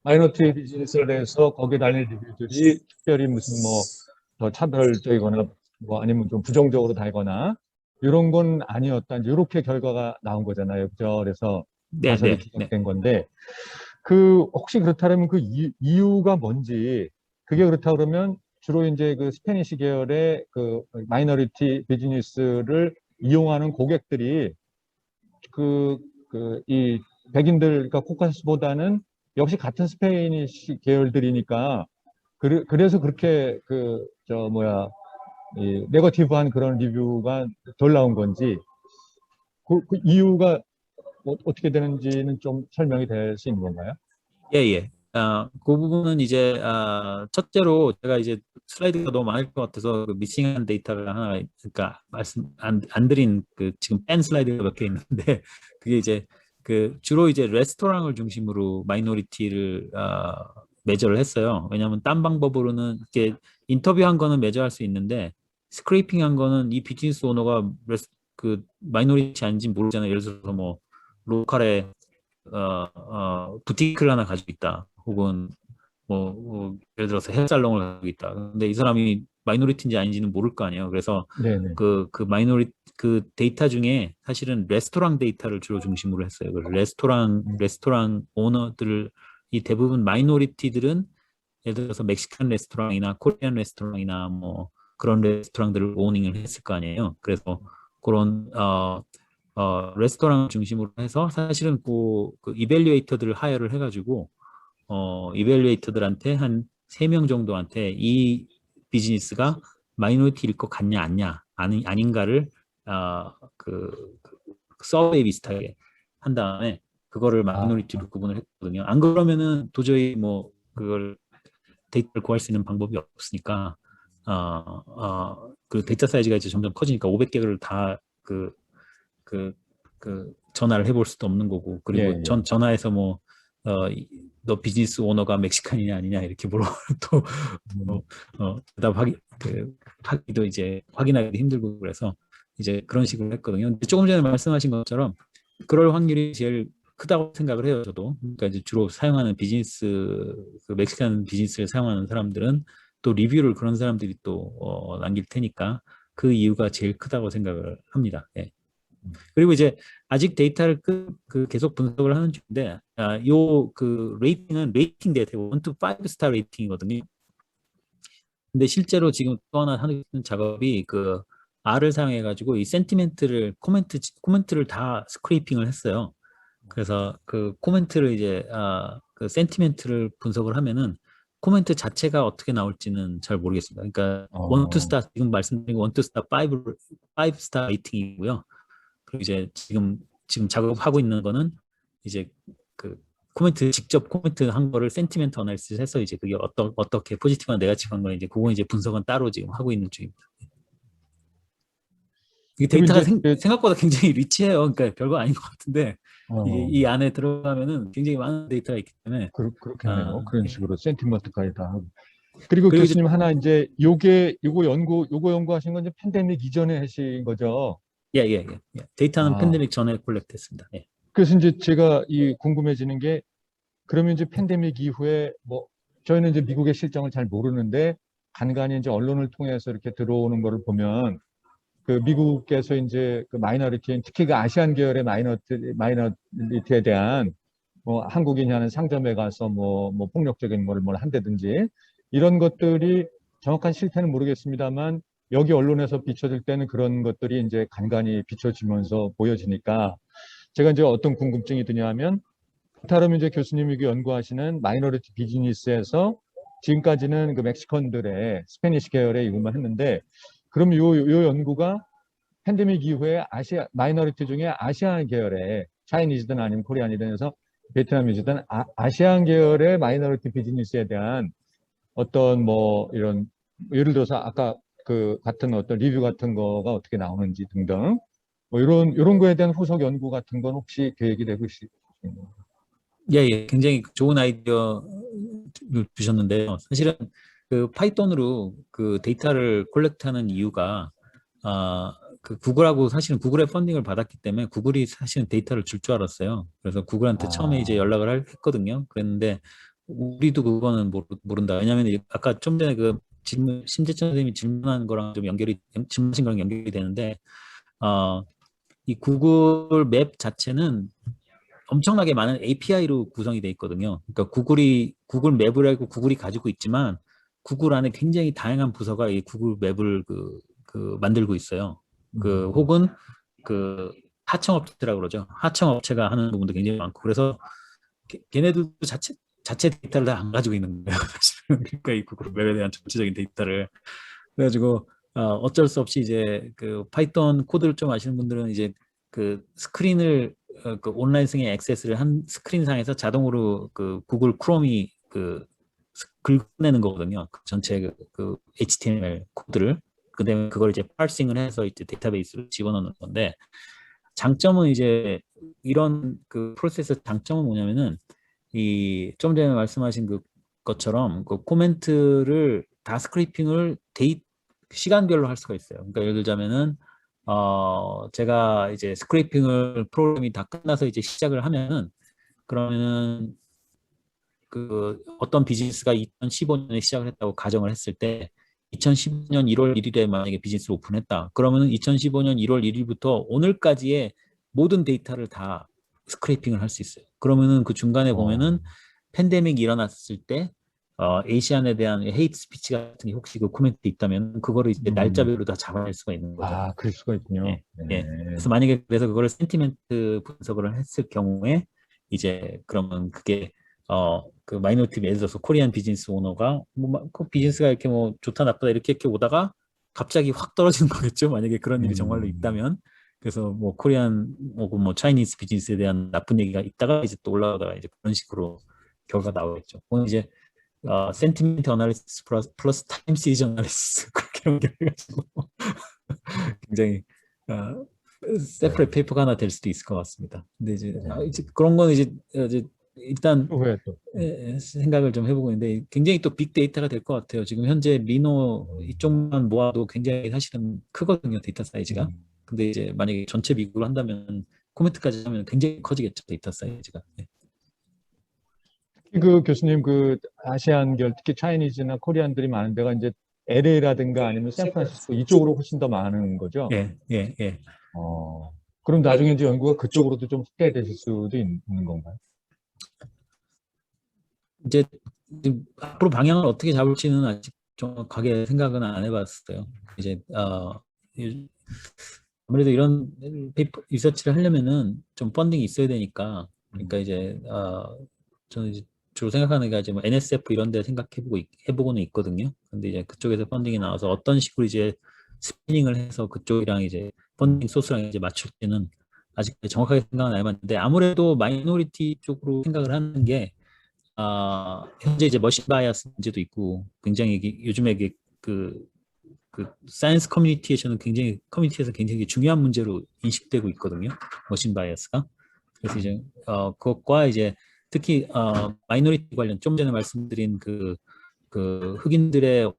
D: 마이너리티 비즈니스에 대해서 거기에 달린 리뷰들이 특별히 무슨 뭐 더 차별적이거나 뭐 아니면 좀 부정적으로 달거나 이런 건 아니었다. 이제 이렇게 결과가 나온 거잖아요. 그죠? 그래서
B: 네,
D: 가설이
B: 네, 네.
D: 기각된 건데 혹시 그렇다면 그 이유가 뭔지, 그게 그렇다 그러면 주로 이제 그 스페니시 계열의 그 마이너리티 비즈니스를 이용하는 고객들이 이 백인들, 그러니까 코카스보다는 역시 같은 스페니시 계열들이니까, 그래서 그렇게 이 네거티브한 그런 리뷰가 덜 나온 건지, 그 이유가 어떻게 되는지는 좀 설명이 될 수 있는 건가요?
B: 예, 예. 그 부분은 이제 첫째로 제가 이제 슬라이드가 너무 많을 것 같아서 그 미싱한 데이터가 하나, 그러니까 말씀 안 드린 그 지금 뺀 슬라이드가 몇 개 있는데 그게 이제 그 주로 이제 레스토랑을 중심으로 마이너리티를 매저를 했어요. 왜냐하면 딴 방법으로는 이렇게 인터뷰한 거는 매저할 수 있는데 스크레이핑한 거는 이 비즈니스 오너가 그 마이너리티 아닌지 모르잖아요. 예를 들어서 뭐 로컬에 부티크를 하나 가지고 있다. 혹은 뭐 예를 들어서 헤어살롱을 가지고 있다. 근데 이 사람이 마이너리티인지 아닌지는 모를 거 아니에요. 그래서
D: 네네.
B: 그 데이터 중에 사실은 레스토랑 데이터를 주로 중심으로 했어요. 그 레스토랑 오너들을 이 대부분 마이너리티들은 예를 들어서 멕시칸 레스토랑이나 코리안 레스토랑이나 뭐 그런 레스토랑들을 오닝을 했을 거 아니에요. 그래서 그런 레스토랑 중심으로 해서 사실은 그 이밸류에이터들을 하여를 해가지고 이밸류에이터들한테 한 3명 정도한테 이 비즈니스가 마이너리티일 것 같냐 아닌가를 그 서베이 비슷하게 한 다음에 그거를 마이너리티로 구분을 했거든요. 안 그러면은 도저히 뭐 그걸 데이터를 구할 수 있는 방법이 없으니까 그 데이터 사이즈가 이제 점점 커지니까 500개를 다 전화를 해볼 수도 없는 거고 그리고
D: 예, 예.
B: 전화해서 뭐 너 비즈니스 오너가 멕시칸이냐 아니냐 이렇게 물어보면 또 하기도 이제 확인하기도 힘들고 그래서 이제 그런 식으로 했거든요. 근데 조금 전에 말씀하신 것처럼 그럴 확률이 제일 크다고 생각을 해요, 저도. 그러니까 이제 주로 사용하는 그 멕시칸 비즈니스를 사용하는 사람들은 또 리뷰를 그런 사람들이 또 남길 테니까 그 이유가 제일 크다고 생각을 합니다. 예. 그리고 이제 아직 데이터를 계속 분석을 하는 중인데 그 레이팅은 레이팅 데이터고 1 to 5스타 레이팅이거든요. 근데 실제로 지금 또 하나 하는 작업이 그 R을 사용해 가지고 이 센티멘트를 코멘트를 다 스크레이핑을 했어요. 그래서 그 코멘트를 이제 그 센티멘트를 분석을 하면은 코멘트 자체가 어떻게 나올지는 잘 모르겠습니다. 그러니까 1 to 스타 지금 말씀드린 1 to 스타 5 스타 레이팅이고요. 그리고 이제 지금 작업하고 있는 거는 이제 그 직접 코멘트 한 거를 센티멘트 어널리시스 해서 이제 그게 어떻게 포지티브나 네거티브한 거 이제 그거 이제 분석은 따로 지금 하고 있는 중입니다. 이
D: 그리고
B: 데이터가
D: 이제
B: 생각보다 굉장히 리치해요. 그러니까 별거 아닌 것 같은데
D: 어,
B: 이 안에 들어가면은 굉장히 많은 데이터가 있기 때문에
D: 그렇겠네요. 그런
B: 예.
D: 식으로 센티먼트까지 다 하고. 그리고
B: 그리고 이제
D: 교수님 하나 이제 요거 연구하신 건 이제 팬데믹 이전에 하신 거죠.
B: 예. 데이터는
D: 아,
B: 팬데믹 전에 콜렉트했습니다. 예.
D: 그래서 이제 제가 궁금해지는 게 그러면 이제 팬데믹 이후에 뭐 저희는 이제 미국의 실정을 잘 모르는데 간간히 이제 언론을 통해서 이렇게 들어오는 거를 보면 그 미국에서 이제 그 마이너리티, 특히 그 아시안 계열의 마이너리티에 대한 뭐 한국인이 하는 상점에 가서 뭐 폭력적인 뭘 한다든지 이런 것들이 정확한 실태는 모르겠습니다만 여기 언론에서 비춰질 때는 그런 것들이 이제 간간히 비춰지면서 보여지니까 제가 이제 어떤 궁금증이 드냐면 그렇다면 이제 교수님이 연구하시는 마이너리티 비즈니스에서 지금까지는 그 멕시컨들의 스페니시 계열의 이것만 했는데 그럼 요 연구가 팬데믹 이후에 마이너리티 중에 아시안 계열의 차이니즈든 아니면 코리안이든 해서 베트남이든 아시안 계열의 마이너리티 비즈니스에 대한 어떤 뭐 이런 예를 들어서 아까 그 같은 어떤 리뷰 같은 거가 어떻게 나오는지 등등 뭐 이런 거에 대한 후속 연구 같은 건 혹시 계획이 되고 있습니까?
B: 예. 굉장히 좋은 아이디어를 주셨는데요. 사실은 그 파이썬으로 그 데이터를 콜렉트하는 이유가 그 구글하고 사실은 구글의 펀딩을 받았기 때문에 구글이 사실은 데이터를 줄 줄 알았어요. 그래서 구글한테 처음에 이제 연락을 했거든요. 그랬는데 우리도 그거는 모른다. 왜냐하면 아까 좀 전에 그 심재천 선생님이 질문한 거랑 좀 질문하신 거랑 연결이 되는데 이 구글 맵 자체는 엄청나게 많은 API로 구성이 돼 있거든요. 그러니까 구글 맵을 알고 구글이 가지고 있지만 구글 안에 굉장히 다양한 부서가 이 구글 맵을 만들고 있어요. 혹은 그 하청업체라고 그러죠. 하청업체가 하는 부분도 굉장히 많고 그래서 걔네들도 자체 데이터를 다 안 가지고 있는 거예요. 사실은. 그러니까 이 구글 맵에 대한 전체적인 데이터를 그래가지고 어쩔 수 없이 이제 그 파이썬 코드를 좀 아시는 분들은 이제 그 스크린을 그 온라인성의 액세스를 한 스크린상에서 자동으로 그 구글 크롬이 긁어내는 거거든요. 그 전체 그 HTML 코드를 그다음에 그걸 이제 파싱을 해서 이제 데이터베이스로 집어넣는 건데 장점은 이제 이런 그 프로세스 장점은 뭐냐면은 이 좀 전에 말씀하신 그 것처럼 그 코멘트를 다 스크래핑을 시간별로 할 수가 있어요. 그러니까 예를 들자면은 제가 이제 스크래핑을 프로그램이 다 끝나서 이제 시작을 하면은 그러면은 그 어떤 비즈니스가 2015년에 시작을 했다고 가정을 했을 때 2015년 1월 1일에 만약에 비즈니스를 오픈했다. 그러면은 2015년 1월 1일부터 오늘까지의 모든 데이터를 다 스크래핑을 할 수 있어요. 그러면은 그 중간에 보면은 팬데믹이 일어났을 때 에이시안에 대한 헤이트 스피치 같은 게 혹시 그 코멘트 있다면 그거를 이제 날짜별로 다 잡아낼 수가 있는 거죠.
D: 아, 그럴 수가 있군요.
B: 예,
D: 네.
B: 예. 그래서 만약에 그래서 그거를 센티멘트 분석을 했을 경우에 이제 그러면 그게 그 마이너리티 예를 들어서 코리안 비즈니스 오너가 그 비즈니스가 이렇게 뭐 좋다 나쁘다 이렇게 오다가 갑자기 확 떨어지는 거겠죠. 만약에 그런 일이 정말로 있다면. 그래서 뭐 코리안 혹은 뭐 차이니즈 비즈니스에 대한 나쁜 얘기가 있다가 이제 또 올라가다가 이제 그런 식으로 결과가 나오겠죠. 그건 이제 센티멘트 어나리시스 플러스 타임 시리즈 어나리시스 그렇게 연결해가지고 굉장히 세퍼레이트 페이퍼가 하나 될 수도 있을 것 같습니다. 근데 이제 그런 거는 이제 일단
D: 왜 또?
B: 생각을 좀 해보고 있는데 굉장히 또 빅데이터가 될 것 같아요. 지금 현재 리노 이쪽만 모아도 굉장히 사실은 크거든요. 데이터 사이즈가. 근데 이제 만약에 전체 미국을 한다면 코멘트까지 하면 굉장히 커지겠죠. 데이터 사이즈가. 네.
D: 그 교수님 그 아시안계 특히 차이니즈나 코리안들이 많은 데가 이제 LA라든가 아니면 샌프란시스코 이쪽으로 훨씬 더 많은 거죠.
B: 예, 예, 예.
D: 그럼 나중에 이제 연구가 그쪽으로도 좀 확대되실 수도 있는 건가요?
B: 이제 앞으로 방향을 어떻게 잡을지는 아직 정확하게 생각은 안 해봤어요. 이제 아무래도 이런 페이퍼 리서치를 하려면은 좀 펀딩이 있어야 되니까 그러니까 이제 저는 이제 주로 생각하는 게 이제 뭐 NSF 이런 데 해보고는 있거든요. 근데 이제 그쪽에서 펀딩이 나와서 어떤 식으로 이제 스피닝을 해서 그쪽이랑 이제 펀딩 소스랑 이제 맞출지는 아직 정확하게 생각은 안 해봤는데 아무래도 마이너리티 쪽으로 생각을 하는 게 현재 이제 머신 바이어스 문제도 있고 굉장히 요즘에 그 사이언스 커뮤니티에서는 커뮤니티에서 굉장히 중요한 문제로 인식되고 있거든요. 머신 바이어스가. 그래서 이제 그것과 이제 특히 마이너리티 관련 좀 전에 말씀드린 그 흑인들의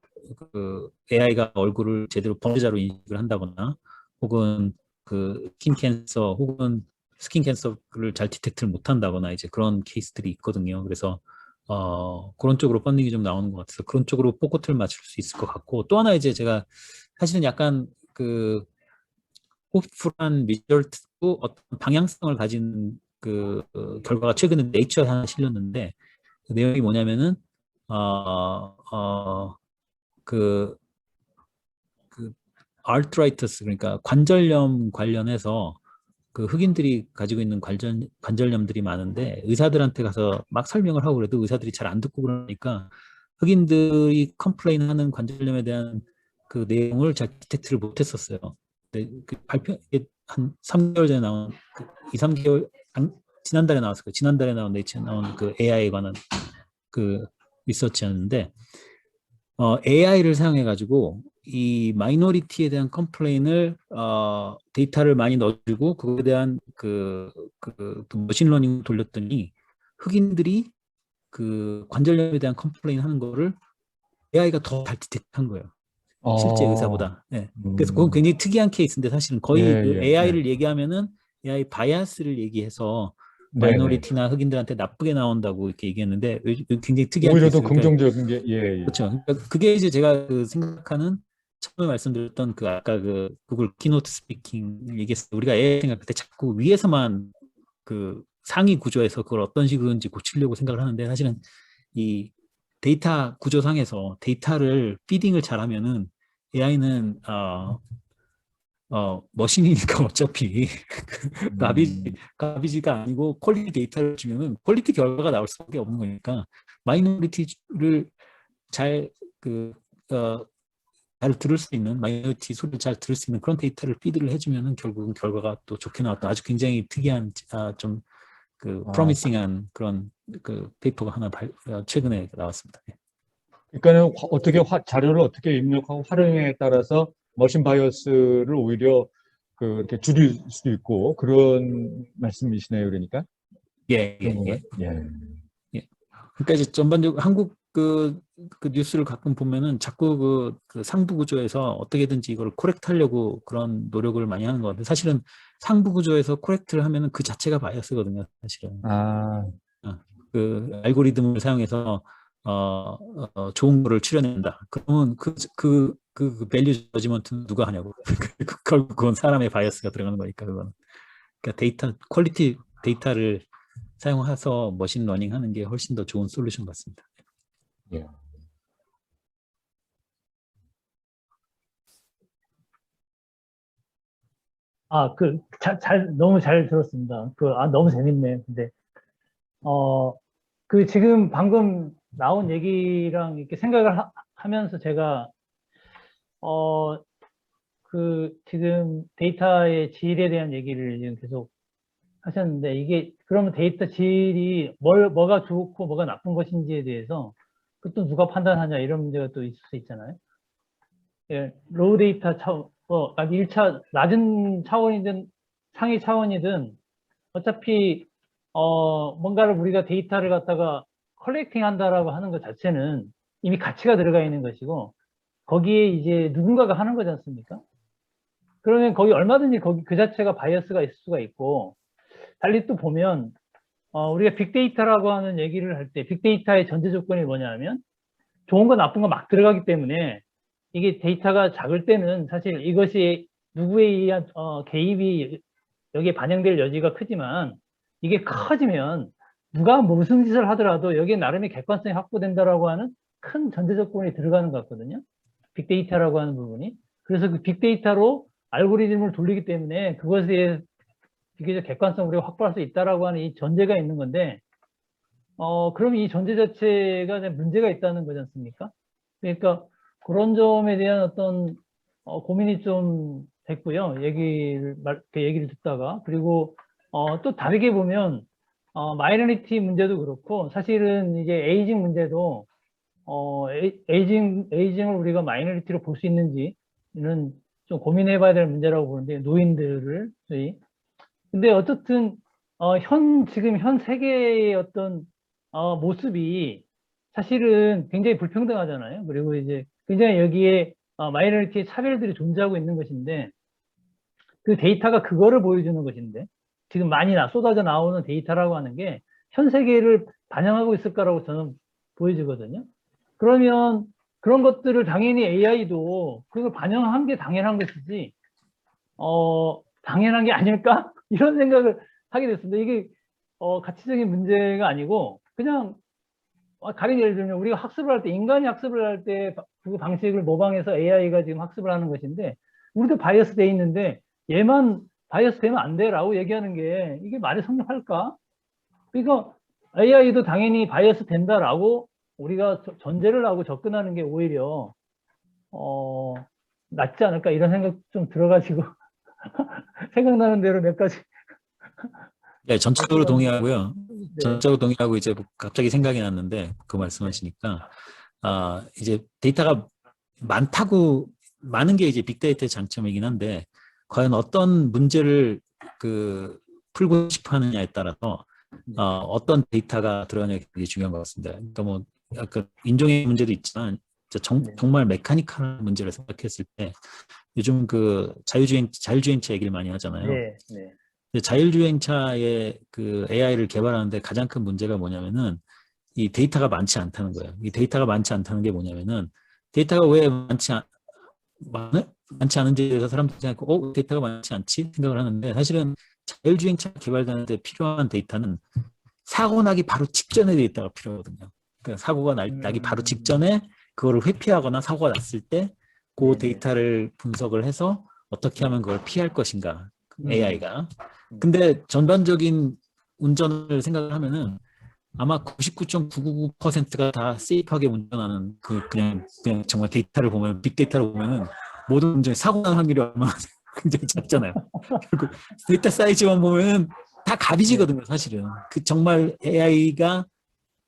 B: 그 AI가 얼굴을 제대로 범죄자로 인식을 한다거나 혹은 그 스킨 캔서 혹은 스킨 캔서를 잘 디텍트를 못한다거나 이제 그런 케이스들이 있거든요. 그래서 그런 쪽으로 펀딩이 좀 나오는 것 같아서 그런 쪽으로 포커트를 맞출 수 있을 것 같고 또 하나 이제 제가 사실은 약간 그 호프풀한 리절트도 어떤 방향성을 가진 결과가 최근에 네이처에 하나 실렸는데 그 내용이 뭐냐면은 그 아르트라이터스 그러니까 관절염 관련해서 그 흑인들이 가지고 있는 관절염들이 많은데 의사들한테 가서 막 설명을 하고 그래도 의사들이 잘 안 듣고 그러니까 흑인들이 컴플레인하는 관절염에 대한 그 내용을 잘 디텍트를 못했었어요. 근데 그 한 3개월 전에 나온 2, 3개월 지난달에 나왔을 거예요. 지난달에 나온 네이처에 나온 그 AI에 관한 그 리서치였는데 AI를 사용해 가지고 이 마이너리티에 대한 컴플레인을 데이터를 많이 넣어주고 그거에 대한 그 머신러닝 돌렸더니 흑인들이 그 관절염에 대한 컴플레인 하는 거를 AI가 더 잘 디텍트한 거예요. 실제 의사보다. 네. 그래서 그건 굉장히 특이한 케이스인데 사실은 거의 그 AI를 얘기하면은 AI 바이아스를 얘기해서 마이너리티나 흑인들한테 나쁘게 나온다고 이렇게 얘기했는데 굉장히 특이한
D: 오히려 더
B: 케이스.
D: 긍정적인 게
B: 그렇죠. 그러니까 그게 이제 제가 생각하는 처음에 말씀드렸던 그 아까 그 구글 키노트 스피킹 얘기했을 때 우리가 AI 생각할 때 자꾸 위에서만 그 상위 구조에서 그걸 어떤 식으로인지 고치려고 생각을 하는데 사실은 이 데이터 구조상에서 데이터를 피딩을 잘하면은 AI는 머신이니까 어차피 가비지가 아니고 퀄리티 데이터를 주면은 퀄리티 결과가 나올 수밖에 없는 거니까 마이너리티를 잘 들을 수 있는 마이너리티 소리를 잘 들을 수 있는 그런 데이터를 피드를 해주면은 결국은 결과가 또 좋게 나왔다. 아주 굉장히 특이한 좀 프로미싱한 그런 그 페이퍼가 하나 최근에 나왔습니다.
D: 그러니까는 어떻게 자료를 어떻게 입력하고 활용에 따라서 머신 바이어스를 오히려 이렇게 줄일 수도 있고 그런 말씀이시네요, 그러니까.
B: 예.
D: 예.
B: 그러니까 이제 전반적으로 한국 그 뉴스를 가끔 보면은 자꾸 그 상부 구조에서 어떻게든지 이걸 코렉트 하려고 그런 노력을 많이 하는 것 같아요. 사실은 상부 구조에서 코렉트를 하면은 그 자체가 바이어스거든요, 사실은.
D: 아,
B: 그 알고리즘을 사용해서 좋은 거를 출현한다. 그러면 그 밸류 저지먼트는 누가 하냐고. 결국 그건 사람의 바이어스가 들어가는 거니까 그건. 그러니까 퀄리티 데이터를 사용해서 머신 러닝 하는 게 훨씬 더 좋은 솔루션 같습니다.
D: 예.
E: 너무 잘 들었습니다. 너무 재밌네. 근데, 지금 방금 나온 얘기랑 이렇게 생각을 하면서 제가, 지금 데이터의 질에 대한 얘기를 지금 계속 하셨는데, 이게, 그러면 데이터 질이 뭐가 좋고 뭐가 나쁜 것인지에 대해서, 그것도 누가 판단하냐, 이런 문제가 또 있을 수 있잖아요. 예, 로우 데이터 차원, 1차, 낮은 차원이든 상위 차원이든 어차피, 뭔가를 우리가 데이터를 갖다가 컬렉팅 한다라고 하는 것 자체는 이미 가치가 들어가 있는 것이고, 거기에 이제 누군가가 하는 거지 않습니까? 그러면 거기 얼마든지 그 자체가 바이어스가 있을 수가 있고, 달리 또 보면, 우리가 빅데이터라고 하는 얘기를 할 때, 빅데이터의 전제 조건이 뭐냐 하면, 좋은 거 나쁜 거 막 들어가기 때문에, 이게 데이터가 작을 때는 사실 이것이 누구에 의한 개입이 여기에 반영될 여지가 크지만, 이게 커지면 누가 무슨 짓을 하더라도 여기에 나름의 객관성이 확보된다라고 하는 큰 전제 조건이 들어가는 것 같거든요. 빅데이터라고 하는 부분이. 그래서 그 빅데이터로 알고리즘을 돌리기 때문에 그것에 비교적 객관성을 우리가 확보할 수 있다라고 하는 이 전제가 있는 건데, 그럼 이 전제 자체가 문제가 있다는 거지 않습니까? 그러니까 그런 점에 대한 어떤 고민이 좀 됐고요. 그 얘기를 듣다가. 그리고 또 다르게 보면 마이너리티 문제도 그렇고, 사실은 이제 에이징 문제도 에이징을 우리가 마이너리티로 볼 수 있는지는 좀 고민해 봐야 될 문제라고 보는데, 노인들을 저희. 근데 어쨌든 지금 현 세계의 어떤 모습이 사실은 굉장히 불평등하잖아요. 그리고 이제 굉장히 여기에 마이너리티의 차별들이 존재하고 있는 것인데, 그 데이터가 그거를 보여주는 것인데, 지금 많이 쏟아져 나오는 데이터라고 하는 게 현 세계를 반영하고 있을 거라고 저는 보여지거든요. 그러면 그런 것들을 당연히 AI도 그걸 반영한 게 당연한 것이지, 당연한 게 아닐까? 이런 생각을 하게 됐습니다. 이게 가치적인 문제가 아니고, 그냥 가령 예를 들면 우리가 학습을 할 때, 인간이 학습을 할 때 그 방식을 모방해서 AI가 지금 학습을 하는 것인데, 우리도 바이어스 돼 있는데 얘만 바이어스 되면 안 돼라고 얘기하는 게 이게 말이 성립할까? 그러니까 AI도 당연히 바이어스 된다라고 우리가 전제를 하고 접근하는 게 오히려 낫지 않을까, 이런 생각 좀 들어가지고 생각나는 대로 몇 가지.
B: 네, 전적으로 동의하고요.
E: 네.
B: 전적으로 동의하고 이제 갑자기 생각이 났는데 그 말씀하시니까 이제 데이터가 많은 게 이제 빅데이터의 장점이긴 한데, 과연 어떤 문제를 풀고 싶어 하느냐에 따라서 어떤 데이터가 들어가냐가 되게 중요한 것 같습니다. 그러니까 뭐 약간 인종의 문제도 있지만 정말 메카니컬한 문제를 생각했을 때 요즘 그 자율주행차 얘기를 많이 하잖아요.
E: 네, 네.
B: 근데 자율주행차의 그 AI를 개발하는데 가장 큰 문제가 뭐냐면은 이 데이터가 많지 않다는 거예요. 이 데이터가 많지 않다는 게 뭐냐면은, 데이터가 왜 많지 않은지에 대해서 사람들이 생각하고 데이터가 많지 않지 생각을 하는데, 사실은 자율주행차 개발하는데 필요한 데이터는 사고 나기 바로 직전의 데이터가 필요하거든요. 그러니까 사고가 나기 바로 직전에 그거를 회피하거나 사고가 났을 때 그 데이터를 분석을 해서 어떻게 하면 그걸 피할 것인가, AI가. 근데 전반적인 운전을 생각을 하면은 아마 99.999%가 다 세이프하게 운전하는 그냥 정말 데이터를 보면, 빅데이터를 보면은 모든 운전이 사고 날 확률이 얼마나 굉장히 작잖아요. 결국 데이터 사이즈만 보면은 다 갑이지거든요, 사실은. 정말 AI가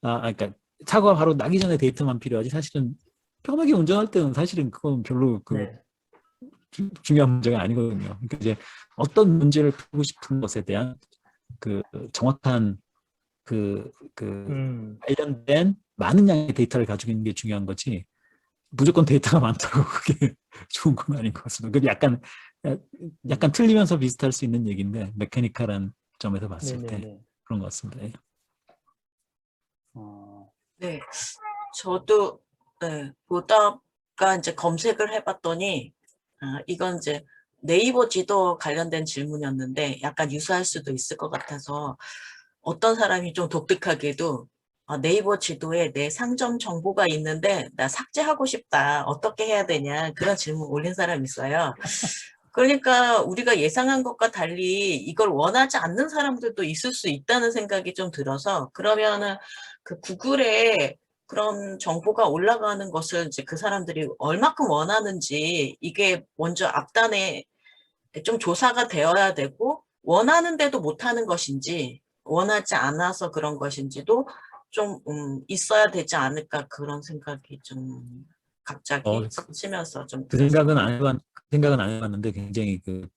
B: 그러니까 사고가 바로 나기 전에 데이터만 필요하지, 사실은 편하게 운전할 때는 사실은 그건 별로 중요한 문제가 아니거든요. 그러니까 이제 어떤 문제를 풀고 싶은 것에 대한 정확한 관련된 많은 양의 데이터를 가지고 있는 게 중요한 거지 무조건 데이터가 많다고 그게 좋은 건 아닌 것 같습니다. 그 약간 틀리면서 비슷할 수 있는 얘기인데 메카니컬한 점에서 봤을 때
E: 네네네.
B: 그런 것 같습니다. 예.
C: 네, 저도 보다가 이제 검색을 해봤더니 이건 이제 네이버 지도 관련된 질문이었는데 약간 유사할 수도 있을 것 같아서 어떤 사람이 좀 독특하게도 네이버 지도에 내 상점 정보가 있는데 나 삭제하고 싶다. 어떻게 해야 되냐. 그런 질문 올린 사람이 있어요. 그러니까 우리가 예상한 것과 달리 이걸 원하지 않는 사람들도 있을 수 있다는 생각이 좀 들어서 그러면은 그 구글에 그런 정보가 올라가는 것을 이제 그 사람들이 얼마큼 원하는지 이게 먼저 앞단에 좀 조사가 되어야 되고 원하는데도 못하는 것인지 원하지 않아서 그런 것인지도 좀 있어야 되지 않을까 그런 생각이 좀 갑자기 치면서 좀
B: 그 생각은 안 해봤는데 굉장히 그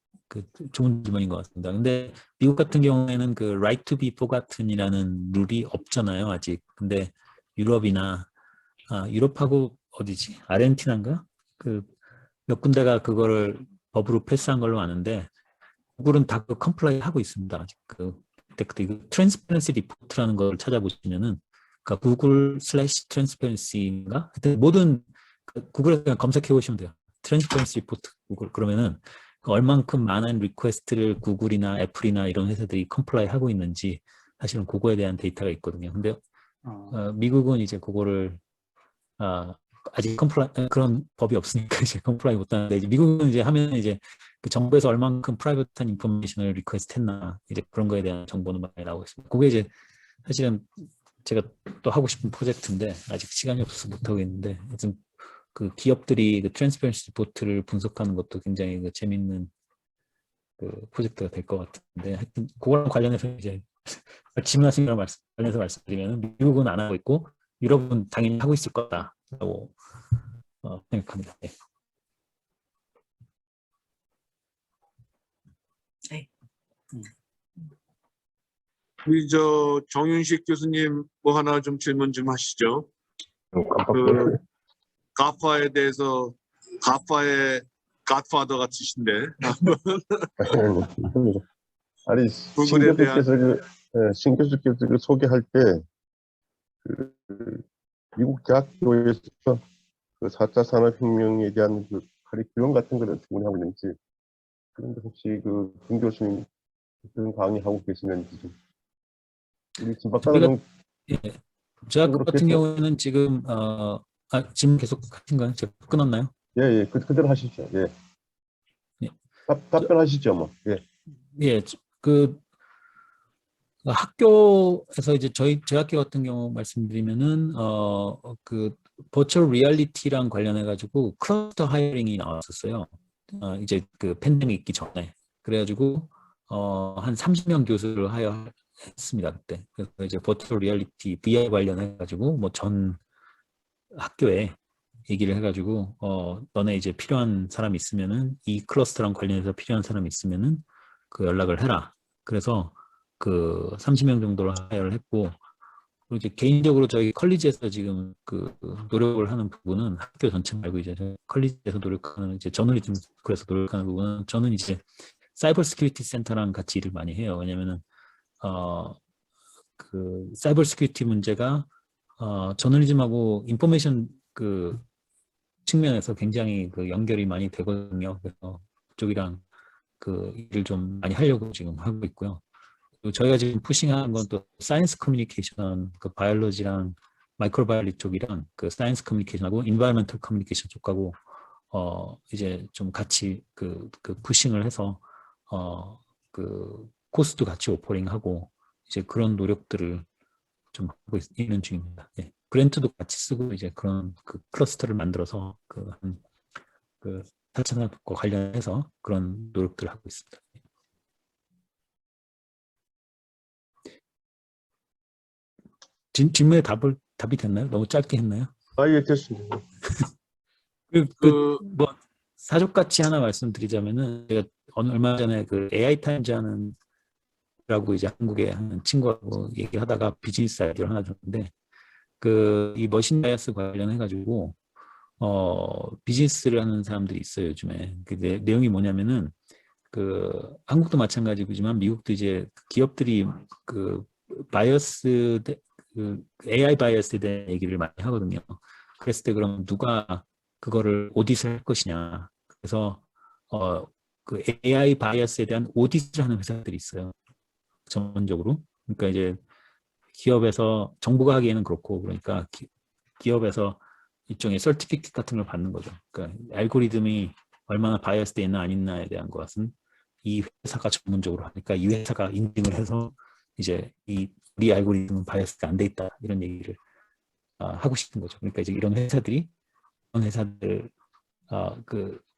B: 좋은 질문인 것 같습니다. 근데 미국 같은 경우에는 그 right to be forgotten이라는 룰이 없잖아요, 아직. 근데 유럽하고 어디지? 아르헨티나인가? 그 몇 군데가 그거를 법으로 패스한 걸로 아는데 구글은 다 그 컴플라이 하고 있습니다. 아직 그 트랜스퍼런시 리포트라는 걸 찾아보시면은 그러니까 구글 슬래시 트랜스퍼런시인가? 하여튼 모든 구글에 그냥 검색해 보시면 돼요. 트랜스퍼런시 리포트 구글 그러면은 얼만큼 많은 리퀘스트를 구글이나 애플이나 이런 회사들이 컴플라이 하고 있는지 사실은 그거에 대한 데이터가 있거든요. 근데 미국은 이제 그거를 아직 그런 법이 없으니까 이제 컴플라이 못하는데 이제 미국은 이제 하면 이제 그 정부에서 얼만큼 프라이빗한 인포메이션을 리퀘스트 했나 이제 그런 거에 대한 정보는 많이 나오고 있습니다. 그게 이제 사실은 제가 또 하고 싶은 프로젝트인데 아직 시간이 없어서 못하고 있는데 하여튼 그 기업들이 그 트랜스퍼런시 리포트를 분석하는 것도 굉장히 그 재밌는 그 프로젝트가 될 것 같은데 하여튼 그거랑 관련해서 이제 질문하신 거랑 관련해서 말씀드리면 미국은 안 하고 있고 유럽은 당연히 하고 있을 거다라고 생각합니다. 네.
A: 우리 정윤식 교수님 뭐 하나 좀 질문 좀 하시죠.
F: 깜빡
A: 가파에 대해서 가파의 갓파더 같으신데
F: 아니
A: 구글에 대한
F: 신 교수께서 그 소개할 때 그 미국 대학교에서 그 4차 산업혁명에 대한 그 커리큘럼 같은 걸 어떻게 운영하고 있는지 그런데 혹시 그 김 교수님 그런 강의하고 계시는지 좀 우리 진박사는
B: 제가 같은 경우에는 지금 지금 계속 하신 거예요? 제가 끊었나요?
F: 예, 그대로 하시죠. 예.
B: 예.
F: 답변하시죠, 뭐. 예.
B: 예, 그 학교에서 이제 제 학교 같은 경우 말씀드리면은 그 버추얼 리얼리티랑 관련해 가지고 클러스터 하이어링이 나왔었어요. 이제 그 팬데믹 있기 전에 그래가지고 한 30명 교수를 했습니다 그때. 그래서 이제 버추얼 리얼리티 VR 관련해 가지고 뭐 전 학교에 얘기를 해가지고 너네 이제 필요한 사람이 있으면은 이 클러스터랑 관련해서 필요한 사람이 있으면은 그 연락을 해라. 그래서 그 30명 정도를 하여를 했고 그리고 이제 개인적으로 저희 컬리지에서 지금 그 노력을 하는 부분은 학교 전체 말고 이제 컬리지에서 노력하는 이제 저널리즘 그래서 노력하는 부분은 저는 이제 사이버 시큐리티 센터랑 같이 일을 많이 해요. 왜냐면은 그 사이버 시큐리티 문제가 저널리즘하고 인포메이션 그 측면에서 굉장히 그 연결이 많이 되거든요. 그래서 그쪽이랑 그 일을 좀 많이 하려고 지금 하고 있고요. 그리고 저희가 지금 푸싱하는 건 또 사이언스 커뮤니케이션, 그 바이올로지랑 마이크로바이올리 쪽이랑 그 사이언스 커뮤니케이션하고 인바이러먼털 커뮤니케이션 쪽하고 이제 좀 같이 그 푸싱을 해서 그 코스도 같이 오퍼링하고 이제 그런 노력들을 좀 하고 있는 중입니다. 예. 그랜트도 같이 쓰고 이제 그런 그 클러스터를 만들어서 그 사천학과 관련해서 그런 노력들을 하고 있습니다. 질문에 답이 됐나요? 너무 짧게 했나요?
F: 예, 됐습니다.
B: 뭐 사족같이 하나 말씀드리자면은 제가 얼마 전에 그 AI 타임즈 하는 라고 이제 한국에 하는 친구하고 얘기하다가 비즈니스 아이디어를 하나 줬는데 이 머신 바이어스 관련해 가지고 비즈니스를 하는 사람들이 있어요, 요즘에. 그 내용이 뭐냐면은 한국도 마찬가지지만 미국도 이제 기업들이 바이어스 AI 바이어스에 대한 얘기를 많이 하거든요. 그랬을 때 그럼 누가 그거를 오디트를 할 것이냐. 그래서 AI 바이어스에 대한 오디트를 하는 회사들이 있어요. 전문적으로. 그러니까 이제 기업에서 정부가 하기에는 그렇고, 그러니까 기업에서 일종의 서티피켓 같은 걸 받는 거죠. 그러니까 알고리즘이 얼마나 바이어스돼 있나 안 있나에 대한 것은 이 회사가 전문적으로 하니까 이 회사가 인증을 해서 이제 우리 알고리즘은 바이어스가 안 돼 있다 이런 얘기를 하고 싶은 거죠. 그러니까 이제 이런 회사들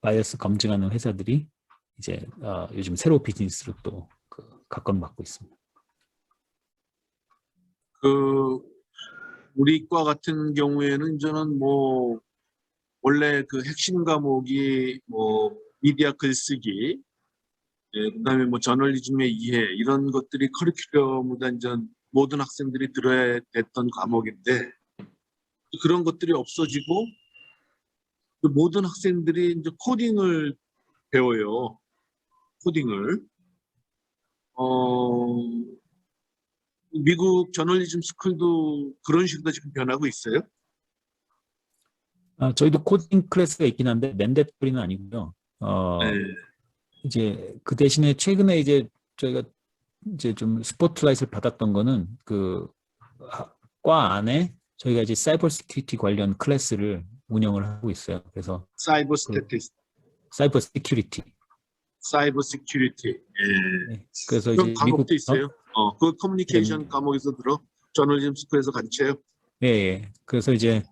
B: 바이어스 검증하는 회사들이 이제 요즘 새로 비즈니스로 또 각광받고 있습니다.
A: 우리 과 같은 경우에는 저는 뭐 원래 핵심 과목이 뭐 미디어 글쓰기, 그다음에 뭐 저널리즘의 이해 이런 것들이 커리큘럼보다 이제 모든 학생들이 들어야 됐던 과목인데 그런 것들이 없어지고 모든 학생들이 이제 코딩을 배워요. 코딩을. 미국 저널리즘 스쿨도 그런 식으로 지금 변하고 있어요?
B: 저희도 코딩 클래스가 있긴 한데 맨데토리는 아니고요.
A: 네.
B: 이제 그 대신에 최근에 이제 저희가 이제 좀 스포트라이트를 받았던 거는 과 안에 저희가 이제 사이버 시큐리티 관련 클래스를 운영을 하고 있어요. 그래서
A: 사이버 스태티스틱,
B: 사이버 시큐리티.
A: 사이버 시큐리티. 예.
B: 네. 그래서
A: 그런
B: 이제
A: 과목도 있어요? 그 커뮤니케이션
B: 네.
A: 과목에서 들어? 저널리즘 스쿨에서 가르쳐요?
B: 예, 예. 그래서 이제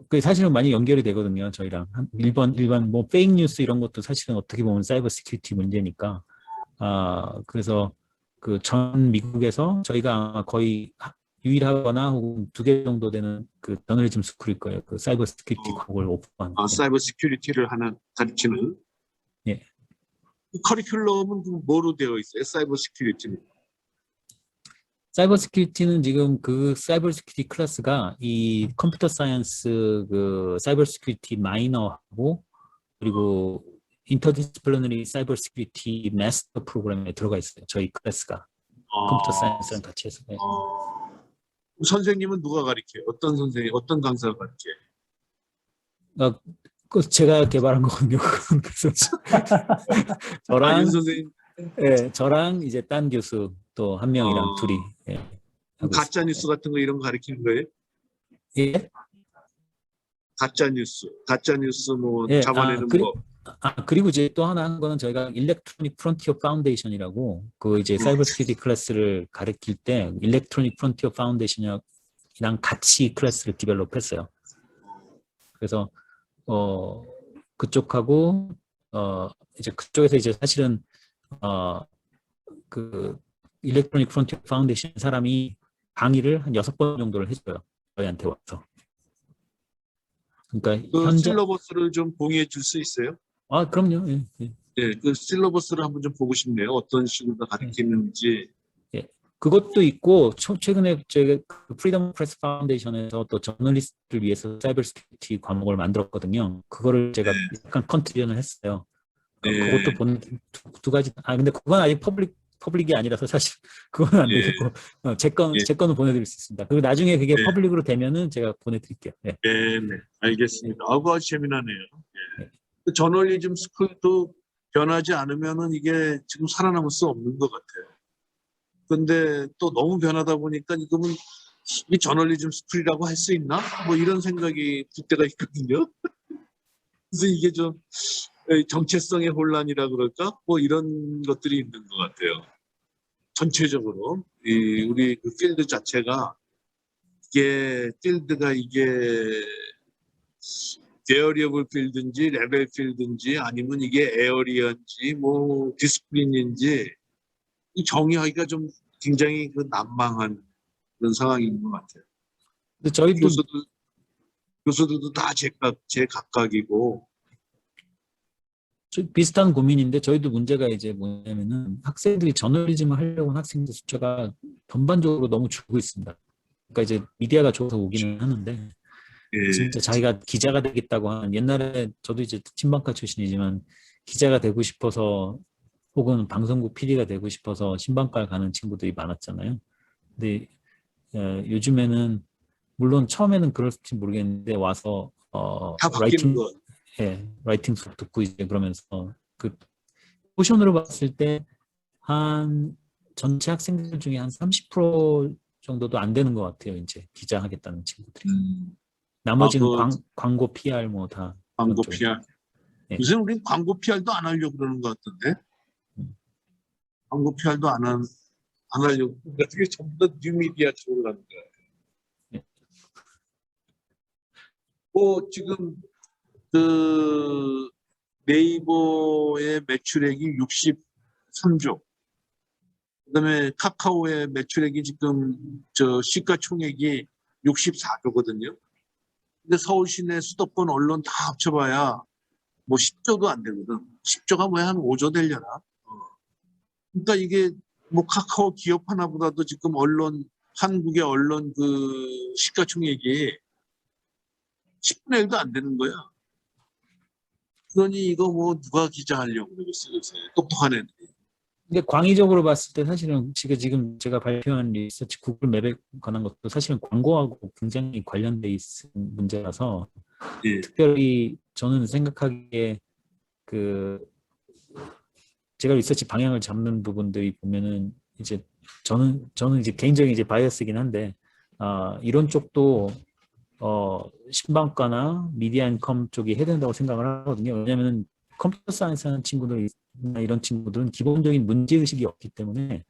B: 그 사실은 많이 연결이 되거든요. 저희랑 일반 뭐 페이크 뉴스 이런 것도 사실은 어떻게 보면 사이버 시큐리티 문제니까. 그래서 전 미국에서 저희가 아마 거의 유일하거나 혹은 2개 정도 되는 저널리즘 스쿨일 거예요. 사이버 시큐리티 과목을 오픈한.
A: 사이버 시큐리티를 가르치는?
B: 예.
A: 커리큘럼은 뭐로 되어 있어요? 사이버 시큐리티는?
B: 사이버 시큐리티는 지금 사이버 시큐리티 클래스가 이 컴퓨터 사이언스 사이버 시큐리티 마이너하고 그리고 인터디스플리너리 사이버 시큐리티 마스터 프로그램에 들어가 있어요. 저희 클래스가 컴퓨터 사이언스랑 같이 해서. 네.
A: 선생님은 누가 가르쳐요? 어떤 선생님, 어떤 강사가 가르쳐요?
B: 제가 개발한 거거든요. 그래서
A: 윤
B: 저랑
A: 선생님,
B: 저랑 이제 딴 교수 또 한 명이랑 둘이 하고
A: 가짜
B: 있습니다.
A: 뉴스 같은 거 이런 거 가르치는 거예요?
B: 예?
A: 가짜 뉴스 뭐
B: 예,
A: 잡아내는 법.
B: 그리고 이제 또 하나 한 거는 저희가 일렉트로닉 프론티어 파운데이션이라고 이제 사이버 시큐리티 클래스를 가르칠 때 일렉트로닉 프론티어 파운데이션이랑 같이 클래스를 디벨롭했어요. 그래서 그쪽하고 이제 그쪽에서 이제 사실은 일렉트로닉 프론티어 파운데이션 사람이 강의를 한 6번 정도를 해줘요. 저희한테 와서. 그러니까 현재
A: 실러버스를 좀 공유해 줄 수 있어요?
B: 그럼요. 예, 예.
A: 네, 실러버스를 한번 좀 보고 싶네요. 어떤 식으로 가르치는지.
B: 예. 그것도 있고 최근에 제가 프리덤 프레스 파운데이션에서 또 저널리스트를 위해서 사이버 시큐리티 과목을 만들었거든요. 그거를 제가 약간 컨트리션을 했어요. 그것도 보는 두 가지. 근데 그건 아직 퍼블릭이 아니라서 사실 그건 안 되겠고 제 거는 보내드릴 수 있습니다. 그리고 나중에 그게 퍼블릭으로 되면은 제가 보내드릴게요. 네,
A: 네, 알겠습니다. 아주 재미나네요. 저널리즘 스쿨도 변하지 않으면은 이게 지금 살아남을 수 없는 것 같아요. 근데 또 너무 변하다 보니까 이거는 이 저널리즘 스쿨이라고 할 수 있나? 뭐 이런 생각이 들 때가 있거든요. 그래서 이게 좀 정체성의 혼란이라 그럴까? 뭐 이런 것들이 있는 것 같아요. 전체적으로 우리 필드 자체가 필드가 베어리어블 필드인지 레벨 필드인지 아니면 이게 에어리어인지 뭐 디스플린인지 이 정의하기가 좀 굉장히 난망한 그런 상황인 것 같아요.
B: 근데 저희도
A: 교수들도 다 제각각이고.
B: 비슷한 고민인데 저희도 문제가 이제 뭐냐면은 학생들이 저널리즘을 하려고 하는 학생들 숫자가 전반적으로 너무 줄고 있습니다. 그러니까 이제 미디어가 좋아서 오기는 하는데
A: 예.
B: 진짜 자기가 기자가 되겠다고 하는 옛날에 저도 이제 신방과 출신이지만 기자가 되고 싶어서 혹은 방송국 PD가 되고 싶어서 신방과를 가는 친구들이 많았잖아요. 근데 요즘에는 물론 처음에는 그럴지 모르겠는데 와서
A: 다 바뀌는 거.
B: 라이팅 수업 듣고 이제 그러면서 그 포션으로 봤을 때 한 전체 학생들 중에 한 30% 정도도 안 되는 것 같아요. 이제 기자 하겠다는 친구들이. 나머지는 광고, PR 뭐 다 그런
A: 광고
B: 쪽에.
A: PR.
B: 예.
A: 요새 우린 광고 PR도 안 하려고 그러는 것 같던데. 광고 PR도 안 하려고. 어떻게 전부 다 뉴미디어 쪽으로 가는 거야.
B: 예.
A: 뭐 지금 그 네이버의 매출액이 63조. 그다음에 카카오의 매출액이 지금 저 시가총액이 64조거든요. 근데 서울 시내 수도권 언론 다 합쳐봐야 뭐 10조도 안 되거든. 10조가 뭐야 한 5조 되려나? 그러니까 이게 뭐 카카오 기업 하나보다도 지금 한국의 언론 그 시가총액이 10분의 1도 안 되는 거야. 그러니 이거 뭐 누가 기자하려고 그러겠어요, 요새. 똑똑한 애들이.
B: 근데 광의적으로 봤을 때 사실은 지금 제가 발표한 리서치 구글 맵에 관한 것도 사실은 광고하고 굉장히 관련돼 있는 문제라서
A: 예.
B: 특별히 저는 생각하기에 그 제가 리서치 방향을 잡는 부분들이 보면은 이제 저는 이제 개인적인 이제 바이어스이긴 한데 이런 쪽도 신방과나 미디어 앤 컴 쪽이 해야 된다고 생각을 하거든요. 왜냐하면 컴퓨터 사이언스 하는 친구들이나 이런 친구들은 기본적인 문제의식이 없기 때문에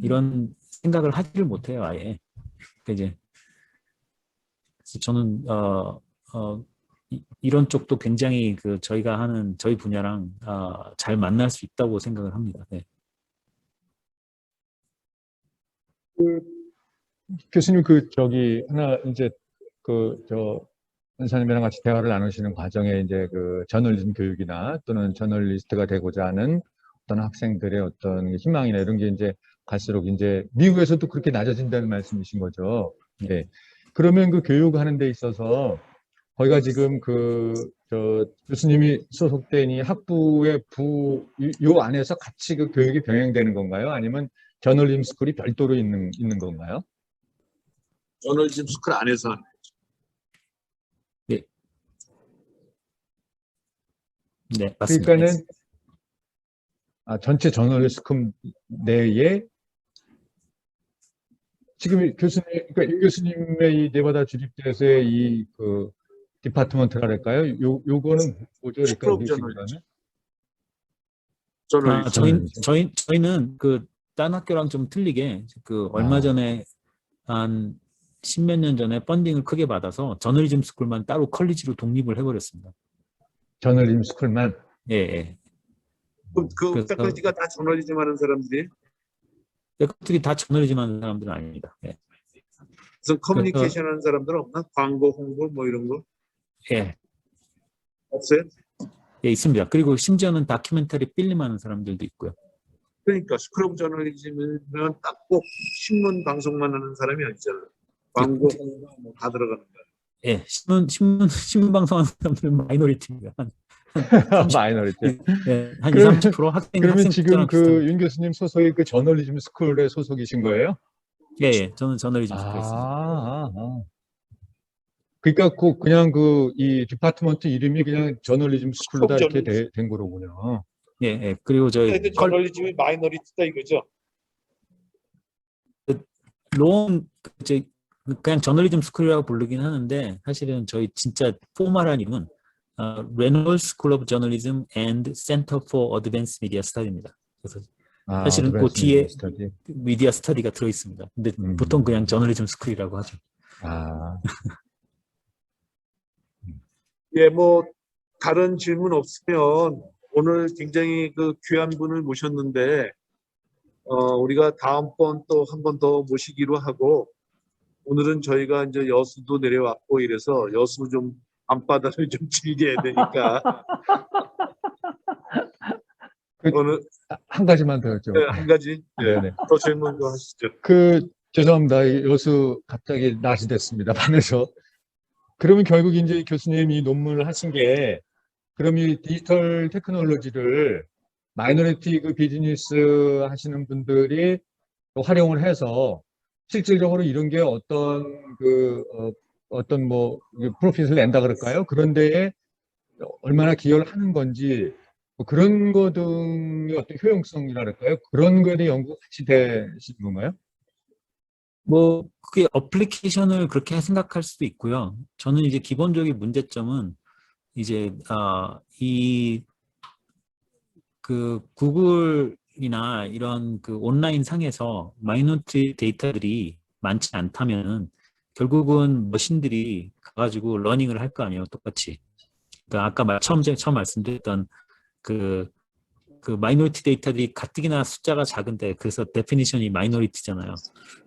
B: 이런 생각을 하지를 못해요, 아예. 그러니까 이제 그래서 저는 이런 쪽도 굉장히 그 저희가 하는 저희 분야랑 잘 만날 수 있다고 생각을 합니다. 네.
D: 교수님 하나 이제 원사님이랑 같이 대화를 나누시는 과정에 이제 그 저널리즘 교육이나 또는 저널리스트가 되고자 하는 어떤 학생들의 어떤 희망이나 이런 게 이제 갈수록 이제 미국에서도 그렇게 낮아진다는 말씀이신 거죠. 네. 그러면 그 교육하는 데 있어서 거기가 지금 교수님이 소속된 이 학부의 요 안에서 같이 그 교육이 병행되는 건가요? 아니면 저널리즘 스쿨이 별도로 있는 건가요?
A: 저널리즘 스쿨 안에서 하는
B: 네, 맞습니다.
D: 그러니까는 전체 저널리스트 내에 지금 그러니까 유 교수님의 이 네바다 주립대에서의 이 디파트먼트랄까요? 요거는 뭐죠? 그러니까
A: 스쿨 오브
D: 우리식으로 하면?
A: 저널리즘.
B: 저희는 그 딴 학교랑 좀 틀리게 그 얼마 전에 한 십몇 년 전에 펀딩을 크게 받아서 저널리즘 스쿨만 따로 컬리지로 독립을 해버렸습니다.
D: 저널리즘 스쿨만?
B: 예.
A: 그 패컬티가 다 저널리즘 하는 사람들이?
B: 그들이 다 저널리즘 하는 사람들은 아닙니다. 예.
A: 무슨 커뮤니케이션 하는 사람들은 없나? 광고, 홍보 뭐 이런 거?
B: 예.
A: 없어요?
B: 예, 있습니다. 그리고 심지어는 다큐멘터리 필름하는 사람들도 있고요.
A: 그러니까 스쿨 오브 저널리즘은 딱 꼭 신문 방송만 하는 사람이 아니잖아. 광고, 홍보 뭐 다 들어가는 거야.
B: 예, 신문 방송하는 사람들은 마이너리티입니다.
D: 마이너리티.
B: 예, 한 20, 30% 학생
D: 그러면 지금
B: 숫자랑
D: 윤 교수님 소속이 그 저널리즘 스쿨에 소속이신 거예요?
B: 예, 저는 저널리즘 스쿨에 있습니다.
D: 그러니까 그냥 이 디파트먼트 이름이 그냥 저널리즘 스쿨로 다 이렇게 된 거로군요.
B: 예. 그리고 저희
A: 저널리즘이 마이너리티다 이거죠.
B: 그냥 저널리즘 스쿨이라고 부르긴 하는데 사실은 저희 진짜 포멀한 이름은 레놀드 스쿨 오브 저널리즘 앤드 센터 포 어드밴스 미디어 스터디입니다. 그래서 사실은 그 뒤에 미디어 스터디가 들어 있습니다. 근데 보통 그냥 저널리즘 스쿨이라고 하죠.
A: 예, 뭐 다른 질문 없으면 오늘 굉장히 그 귀한 분을 모셨는데 우리가 다음번 또 한 번 더 모시기로 하고 오늘은 저희가 이제 여수도 내려왔고 이래서 여수 좀 밤바다를 좀 즐겨야 되니까 오늘
D: 한 가지만 더 여쭤볼게요.
A: 한 가지
D: 네네.
A: 더 질문 좀 하시죠.
D: 죄송합니다. 여수 갑자기 낮이 됐습니다. 밤에서. 그러면 결국 이제 교수님이 논문을 하신 게 그럼 이 디지털 테크놀로지를 마이너리티 그 비즈니스 하시는 분들이 활용을 해서 실질적으로 이런 게 어떤 뭐 프로핏을 낸다 그럴까요? 그런 데에 얼마나 기여를 하는 건지 뭐 그런 거 등의 어떤 효용성이라 그럴까요? 그런 거에 대해 연구가 같이 되시는 건가요?
B: 뭐 그게 어플리케이션을 그렇게 생각할 수도 있고요. 저는 이제 기본적인 문제점은 이제 이 그 구글이나 이런 그 온라인 상에서 마이너리티 데이터들이 많지 않다면은 결국은 머신들이 가가지고 러닝을 할 거 아니에요, 똑같이. 그러니까 아까 처음 말씀드렸던 그 마이너리티 데이터들이 가뜩이나 숫자가 작은데 그래서 데피니션이 마이너리티잖아요.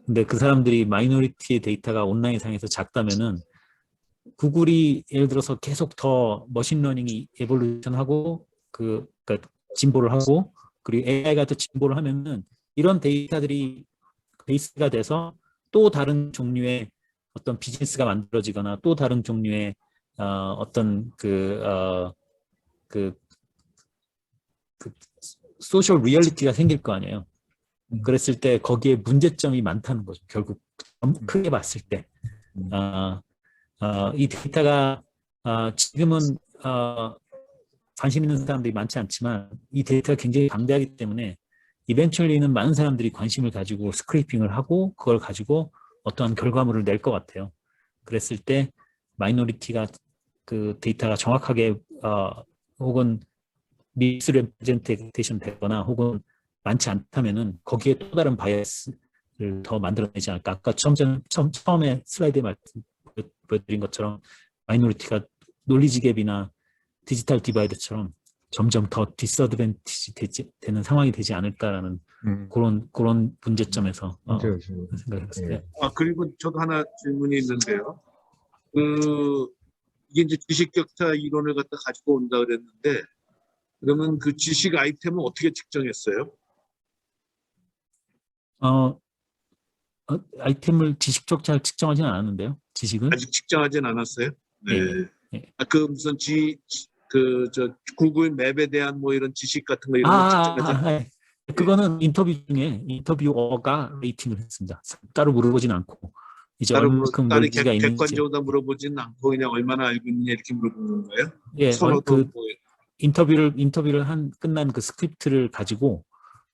B: 근데 그 사람들이 마이너리티의 데이터가 온라인 상에서 작다면은 구글이 예를 들어서 계속 더 머신러닝이 에볼루션하고 그러니까 진보를 하고 그리고 AI가 더 진보를 하면은 이런 데이터들이 베이스가 돼서 또 다른 종류의 어떤 비즈니스가 만들어지거나 또 다른 종류의 어떤 소셜 리얼리티가 생길 거 아니에요. 그랬을 때 거기에 문제점이 많다는 거죠. 결국 크게 봤을 때. 이 데이터가 지금은 관심 있는 사람들이 많지 않지만 이 데이터가 굉장히 방대하기 때문에 이벤츄얼리는 많은 사람들이 관심을 가지고 스크래핑을 하고 그걸 가지고 어떠한 결과물을 낼 것 같아요. 그랬을 때 마이너리티가 그 데이터가 정확하게 혹은 미스레프레젠테이션 되거나 혹은 많지 않다면은 거기에 또 다른 바이어스를 더 만들어내지 않을까. 아까 처음에 슬라이드에 보여드린 것처럼 마이너리티가 논리지 갭이나 디지털 디바이드처럼 점점 더 디스어드밴티지 되는 상황이 되지 않을까라는 그런 문제점에서 생각했어요.
A: 그리고 저도 하나 질문이 있는데요. 이게 이제 지식 격차 이론을 갖다 가지고 온다 그랬는데 그러면 그 지식 아이템은 어떻게 측정했어요?
B: 아이템을 지식적 잘 측정하지는 않았는데요. 지식은
A: 아직 측정하진 않았어요? 네.
B: 예.
A: 그 무슨 구글 맵에 대한 뭐 이런 지식 같은 거 이런 거 측정하지?
B: 그거는 인터뷰어가 레이팅을 했습니다. 따로 물어보진 않고 이제 얼마큼
A: 따로
B: 논리가 있는지.
A: 객관적으로 다 물어보진 않고 그냥 얼마나 알고 있느냐 이렇게 물어보는 거예요?
B: 예,
A: 선호도 뭐
B: 인터뷰를 끝난 그 스크립트를 가지고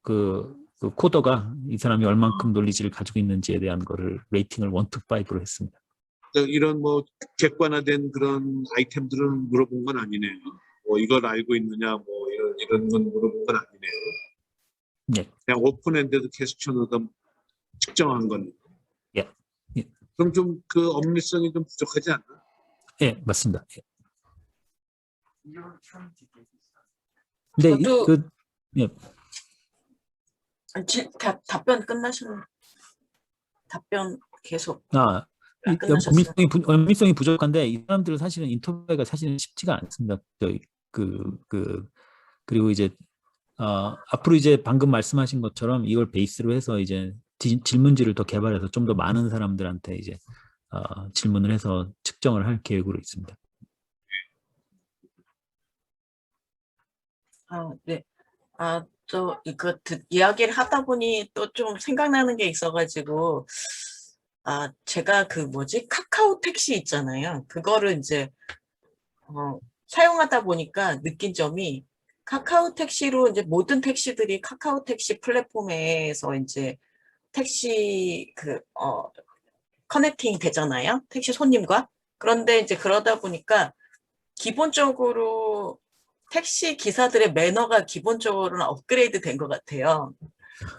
B: 그 코더가 이 사람이 얼만큼 논리지를 가지고 있는지에 대한 거를 레이팅을 1, 2, 5로 했습니다.
A: 이런 뭐 객관화된 그런 아이템들은 물어본 건 아니네요. 뭐 이걸 알고 있느냐 뭐 이런 건 물어본 건 아니네요.
B: 네.
A: 그냥 오픈엔드드 퀘스천으로 측정한 건.
B: 예. 예.
A: 그럼 좀 그 엄밀성이 좀 부족하지 않나?
B: 예, 맞습니다. 예. 근데
C: 저도
B: 예.
C: 답변 끝나셨나요? 답변 계속
B: 끝나셨어요? 엄밀성이 부족한데 이 사람들은 사실은 인터뷰가 사실은 쉽지가 않습니다. 그리고 이제 앞으로 이제 방금 말씀하신 것처럼 이걸 베이스로 해서 이제 질문지를 더 개발해서 좀 더 많은 사람들한테 이제 질문을 해서 측정을 할 계획으로 있습니다.
C: 네. 또 이거 이야기를 하다 보니 또 좀 생각나는 게 있어가지고 제가 카카오 택시 있잖아요. 그거를 이제 사용하다 보니까 느낀 점이 카카오 택시로 이제 모든 택시들이 카카오 택시 플랫폼에서 이제 택시 커넥팅 되잖아요. 택시 손님과. 그런데 이제 그러다 보니까 기본적으로 택시 기사들의 매너가 기본적으로는 업그레이드 된 것 같아요.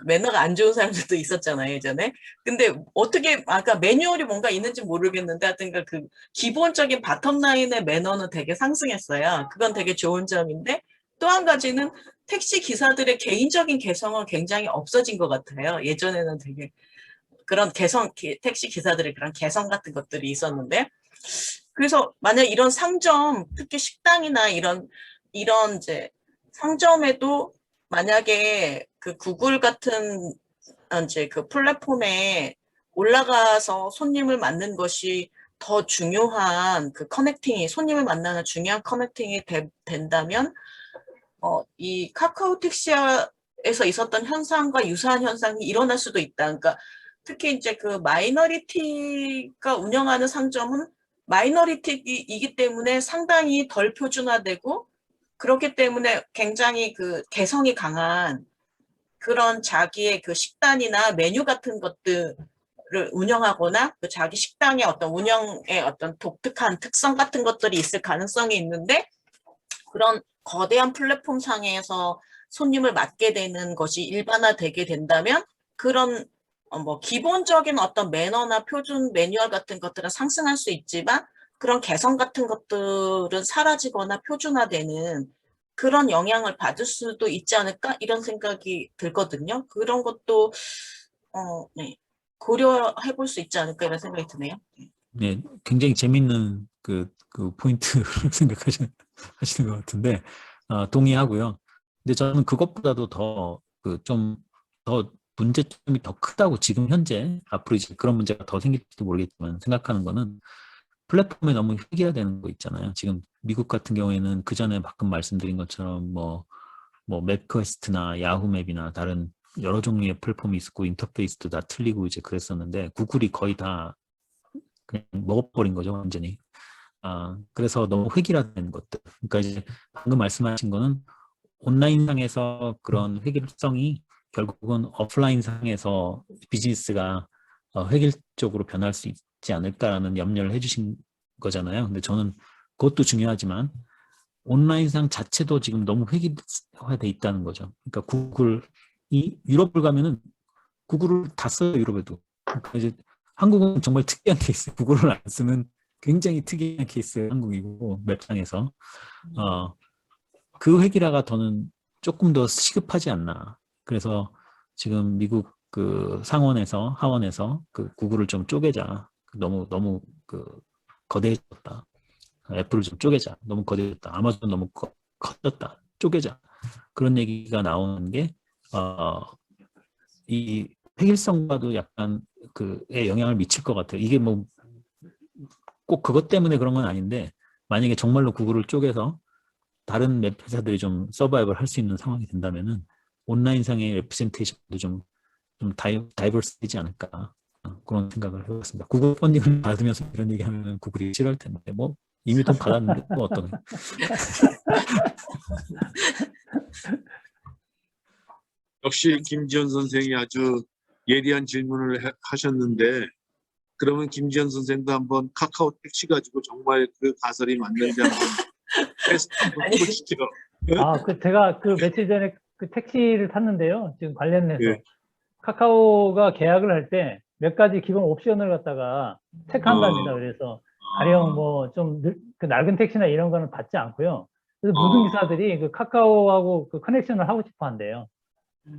C: 매너가 안 좋은 사람들도 있었잖아요, 예전에. 근데 어떻게 아까 매뉴얼이 뭔가 있는지 모르겠는데 하여튼 그 기본적인 바텀라인의 매너는 되게 상승했어요. 그건 되게 좋은 점인데 또 한 가지는 택시 기사들의 개인적인 개성은 굉장히 없어진 것 같아요. 예전에는 되게 그런 택시 기사들의 그런 개성 같은 것들이 있었는데 그래서 만약 이런 상점, 특히 식당이나 이런 이제 상점에도 만약에 그 구글 같은 이제 그 플랫폼에 올라가서 손님을 만난 것이 더 중요한 그 커넥팅이 손님을 만나는 중요한 커넥팅이 된다면 이 카카오 택시에서 있었던 현상과 유사한 현상이 일어날 수도 있다. 그러니까 특히 이제 그 마이너리티가 운영하는 상점은 마이너리티이기 때문에 상당히 덜 표준화되고 그렇기 때문에 굉장히 그 개성이 강한 그런 자기의 그 식단이나 메뉴 같은 것들을 운영하거나 그 자기 식당의 어떤 운영의 어떤 독특한 특성 같은 것들이 있을 가능성이 있는데 그런 거대한 플랫폼 상에서 손님을 맡게 되는 것이 일반화되게 된다면 그런 뭐 기본적인 어떤 매너나 표준 매뉴얼 같은 것들은 상승할 수 있지만 그런 개성 같은 것들은 사라지거나 표준화되는 그런 영향을 받을 수도 있지 않을까 이런 생각이 들거든요. 그런 것도 네, 고려해 볼 수 있지 않을까 이런 생각이 드네요.
B: 네, 굉장히 재밌는 그 포인트를 생각하시는 것 같은데, 동의하고요. 근데 저는 그것보다도 더 문제점이 더 크다고 지금 현재, 앞으로 이제 그런 문제가 더 생길지도 모르겠지만 생각하는 거는 플랫폼에 너무 획일화되는 거 있잖아요. 지금 미국 같은 경우에는 그 전에 방금 말씀드린 것처럼 뭐 맵퀘스트나 야후맵이나 다른 여러 종류의 플랫폼이 있었고 인터페이스도 다 틀리고 이제 그랬었는데 구글이 거의 다 그냥 먹어버린 거죠, 완전히. 그래서 너무 획일화된 것들. 그러니까 이제 방금 말씀하신 거는 온라인상에서 그런 획일성이 결국은 오프라인상에서 비즈니스가 획일적으로 변할 수 있지 않을까라는 염려를 해주신 거잖아요. 근데 저는 그것도 중요하지만 온라인상 자체도 지금 너무 획일화돼 있다는 거죠. 그러니까 구글이 유럽을 가면은 구글을 다 써요, 유럽에도. 그러니까 이제 한국은 정말 특이한 케이스. 구글을 안 쓰는 굉장히 특이한 케이스 한국이고 맵상에서 그 획일화가 저는 조금 더 시급하지 않나. 그래서 지금 미국 그 상원에서 하원에서 그 구글을 좀 쪼개자. 너무 그 거대해졌다. 애플을 좀 쪼개자. 너무 거대해졌다. 아마존 너무 커졌다. 쪼개자. 그런 얘기가 나오는 게 이 획일성과도 약간 그에 영향을 미칠 것 같아요. 이게 뭐 꼭 그것 때문에 그런 건 아닌데 만약에 정말로 구글을 쪼개서 다른 웹 회사들이 좀 서바이벌 할 수 있는 상황이 된다면은 온라인상의 레프레젠테이션도 좀 다이버스되지 않을까 그런 생각을 해봤습니다. 구글 펀딩을 받으면서 이런 얘기하면 구글이 싫어할 텐데 뭐 이미 돈 받았는데 뭐 어떤
A: 역시 김지현 선생이 아주 예리한 질문을 하셨는데 그러면 김지현 선생도 한번 카카오 택시 가지고 정말 그 가설이 맞는지 한번 테스트 한번
C: 아니.
A: 해보시죠.
E: 제가 그 며칠 전에 그 택시를 탔는데요. 지금 관련해서
A: 예.
E: 카카오가 계약을 할 때 몇 가지 기본 옵션을 갖다가 체크한답니다. 그래서 가령 뭐 좀 그 낡은 택시나 이런 거는 받지 않고요. 그래서 모든 기사들이 그 카카오하고 그 커넥션을 하고 싶어 한대요.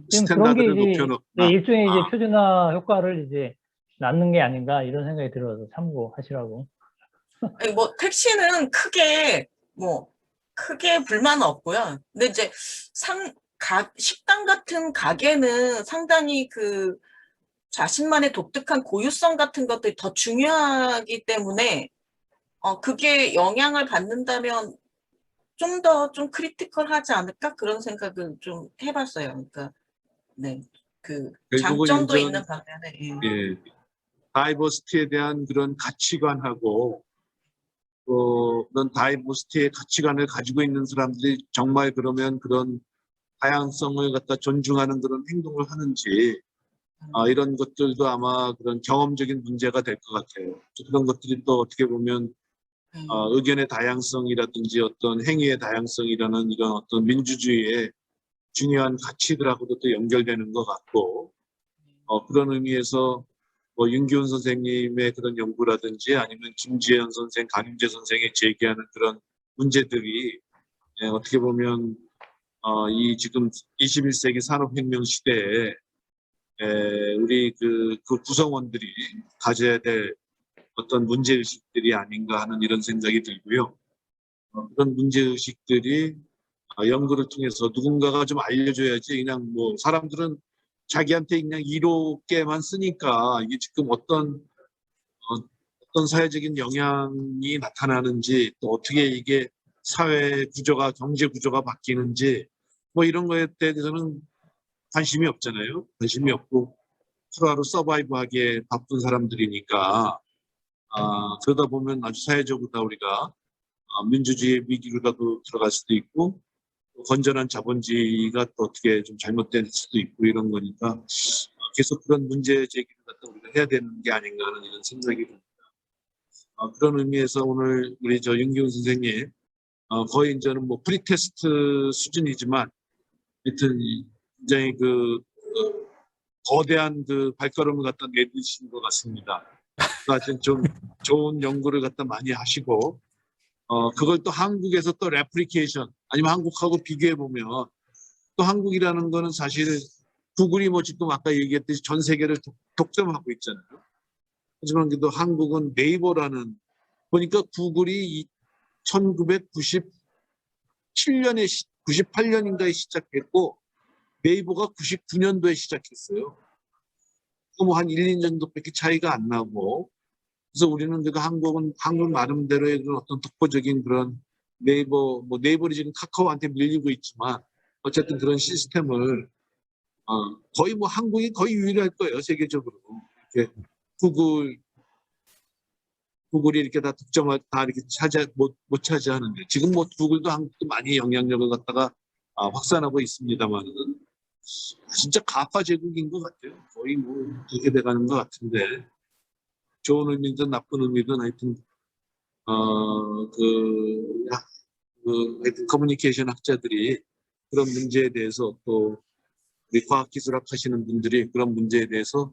E: 지금 그런 게
A: 스탠다드를
E: 이제
A: 높여놓구나.
E: 일종의 이제 표준화 효과를 이제 낳는 게 아닌가 이런 생각이 들어서 참고하시라고.
C: 아니, 뭐 택시는 크게 불만은 없고요. 근데 이제 식당 같은 가게는 상당히 그 자신만의 독특한 고유성 같은 것들이 더 중요하기 때문에 그게 영향을 받는다면 좀 더 좀 크리티컬하지 않을까 그런 생각을 좀 해봤어요. 그러니까 네, 그
A: 결국은
C: 장점도
A: 이제
C: 있는 반면에
A: 예, 다이버시티에 대한 그런 가치관하고 그런 다이버시티의 가치관을 가지고 있는 사람들이 정말 그러면 그런 다양성을 갖다 존중하는 그런 행동을 하는지 이런 것들도 아마 그런 경험적인 문제가 될 것 같아요. 그런 것들이 또 어떻게 보면 의견의 다양성이라든지 어떤 행위의 다양성이라는 이런 어떤 민주주의의 중요한 가치들하고도 또 연결되는 것 같고 그런 의미에서 뭐 윤기훈 선생님의 그런 연구라든지 아니면 김지현 선생, 강윤재 선생이 제기하는 그런 문제들이 어떻게 보면 이 지금 21세기 산업혁명 시대에 우리 그 구성원들이 가져야 될 어떤 문제의식들이 아닌가 하는 이런 생각이 들고요. 그런 문제의식들이 연구를 통해서 누군가가 좀 알려줘야지 그냥 뭐 사람들은 자기한테 그냥 이롭게만 쓰니까 이게 지금 어떤 사회적인 영향이 나타나는지 또 어떻게 이게 사회 구조가 경제 구조가 바뀌는지 뭐 이런 거에 대해서는 관심이 없잖아요. 관심이 없고 하루하루 서바이브하기에 바쁜 사람들이니까 그러다 보면 아주 사회적으로 우리가 민주주의 위기로라도 들어갈 수도 있고 또 건전한 자본주의가 또 어떻게 좀 잘못될 수도 있고 이런 거니까 계속 그런 문제 제기를 갖다 우리가 해야 되는 게 아닌가 하는 이런 생각이 듭니다. 그런 의미에서 오늘 우리 윤기훈 선생님 거의 이제는 뭐 프리테스트 수준이지만 하여튼 굉장히 거대한 발걸음을 갖다 내디신 것 같습니다. 하여튼 좀 좋은 연구를 갖다 많이 하시고 그걸 또 한국에서 또 레플리케이션 아니면 한국하고 비교해 보면 또 한국이라는 거는 사실 구글이 뭐 지금 아까 얘기했듯이 전 세계를 독점하고 있잖아요. 하지만 그래도 한국은 네이버라는 보니까 구글이 1997년에 98년인가에 시작했고 네이버가 99년도에 시작했어요. 뭐 한 1, 2년 정도밖에 차이가 안 나고 그래서 우리는 그래도 한국 나름대로의 그런 어떤 독보적인 그런 네이버 뭐 네이버는 지금 카카오한테 밀리고 있지만 어쨌든 그런 시스템을 거의 뭐 한국이 거의 유일할 거예요 세계적으로. 이렇게 구글이 이렇게 다 독점을 다 이렇게 못 차지하는데 지금 뭐 구글도 한국도 많이 영향력을 갖다가 확산하고 있습니다만은 진짜 가파 제국인 것 같아요. 거의 뭐 그렇게 돼가는 것 같은데 좋은 의미든 나쁜 의미든 하여튼 하여튼 커뮤니케이션 학자들이 그런 문제에 대해서 또 우리 과학기술학 하시는 분들이 그런 문제에 대해서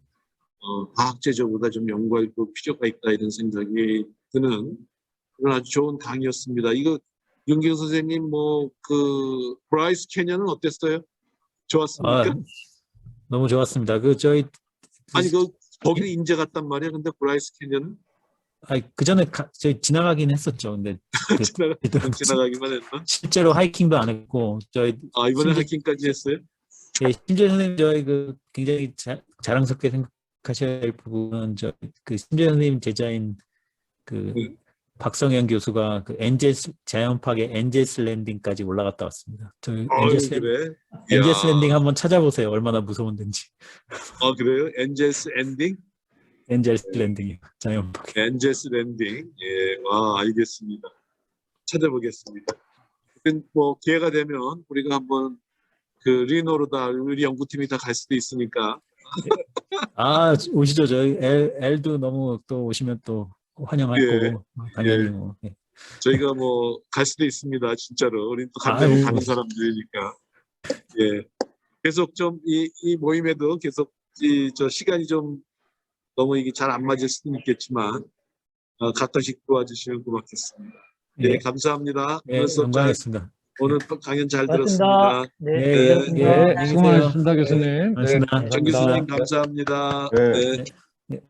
A: 과학제적보다 좀 연구할 필요가 있다 이런 생각이 드는 그런 아주 좋은 강의였습니다. 이거 윤기훈 선생님 브라이스 캐년은 어땠어요? 좋았습니까?
B: 너무 좋았습니다.
A: 아니 거기는 인제 갔단 말이야. 근데 브라이스 캐년은
B: 그 전에 저희 지나가긴 했었죠. 근데
A: 지나가기만 했나?
B: 실제로 하이킹도 안 했고 저희
A: 이번에 하이킹까지 했어요?
B: 예, 심재 선생님 저희 굉장히 자랑스럽게 생각하셔야 할 부분은 심재 선생님 제자인 박성현 교수가 엔젤스 자연파괴 엔젤스 랜딩까지 올라갔다 왔습니다.
A: 그래?
B: 엔젤스 랜딩 한번 찾아보세요. 얼마나 무서운 데인지.
A: 그래요? 엔젤스 엔딩?
B: 엔젤스 랜딩이요. 자연파괴.
A: 엔젤스 랜딩. 예, 알겠습니다. 찾아보겠습니다. 뭐 기회가 되면 우리가 한번 리노로다 우리 연구팀이 다 갈 수도 있으니까.
B: 오시죠. 저희 엘도 너무 또 오시면 또 환영할 거고 당연히 뭐. 예.
A: 저희가 뭐 갈 수도 있습니다. 진짜로. 우리는 또 간다고 가는 사람들이니까. 예. 계속 좀 이 모임에도 계속 시간이 좀 너무 이게 잘 안 맞을 수도 있겠지만 가끔씩 도와주시면 고맙겠습니다. 예, 감사합니다.
B: 영광이었습니다.
A: 오늘 강연 잘
E: 고맙습니다.
A: 들었습니다.
E: 네,
D: 수고하셨습니다, 교수님.
B: 고맙습니다.
A: 정 교수님 감사합니다.
F: 네.
B: 네.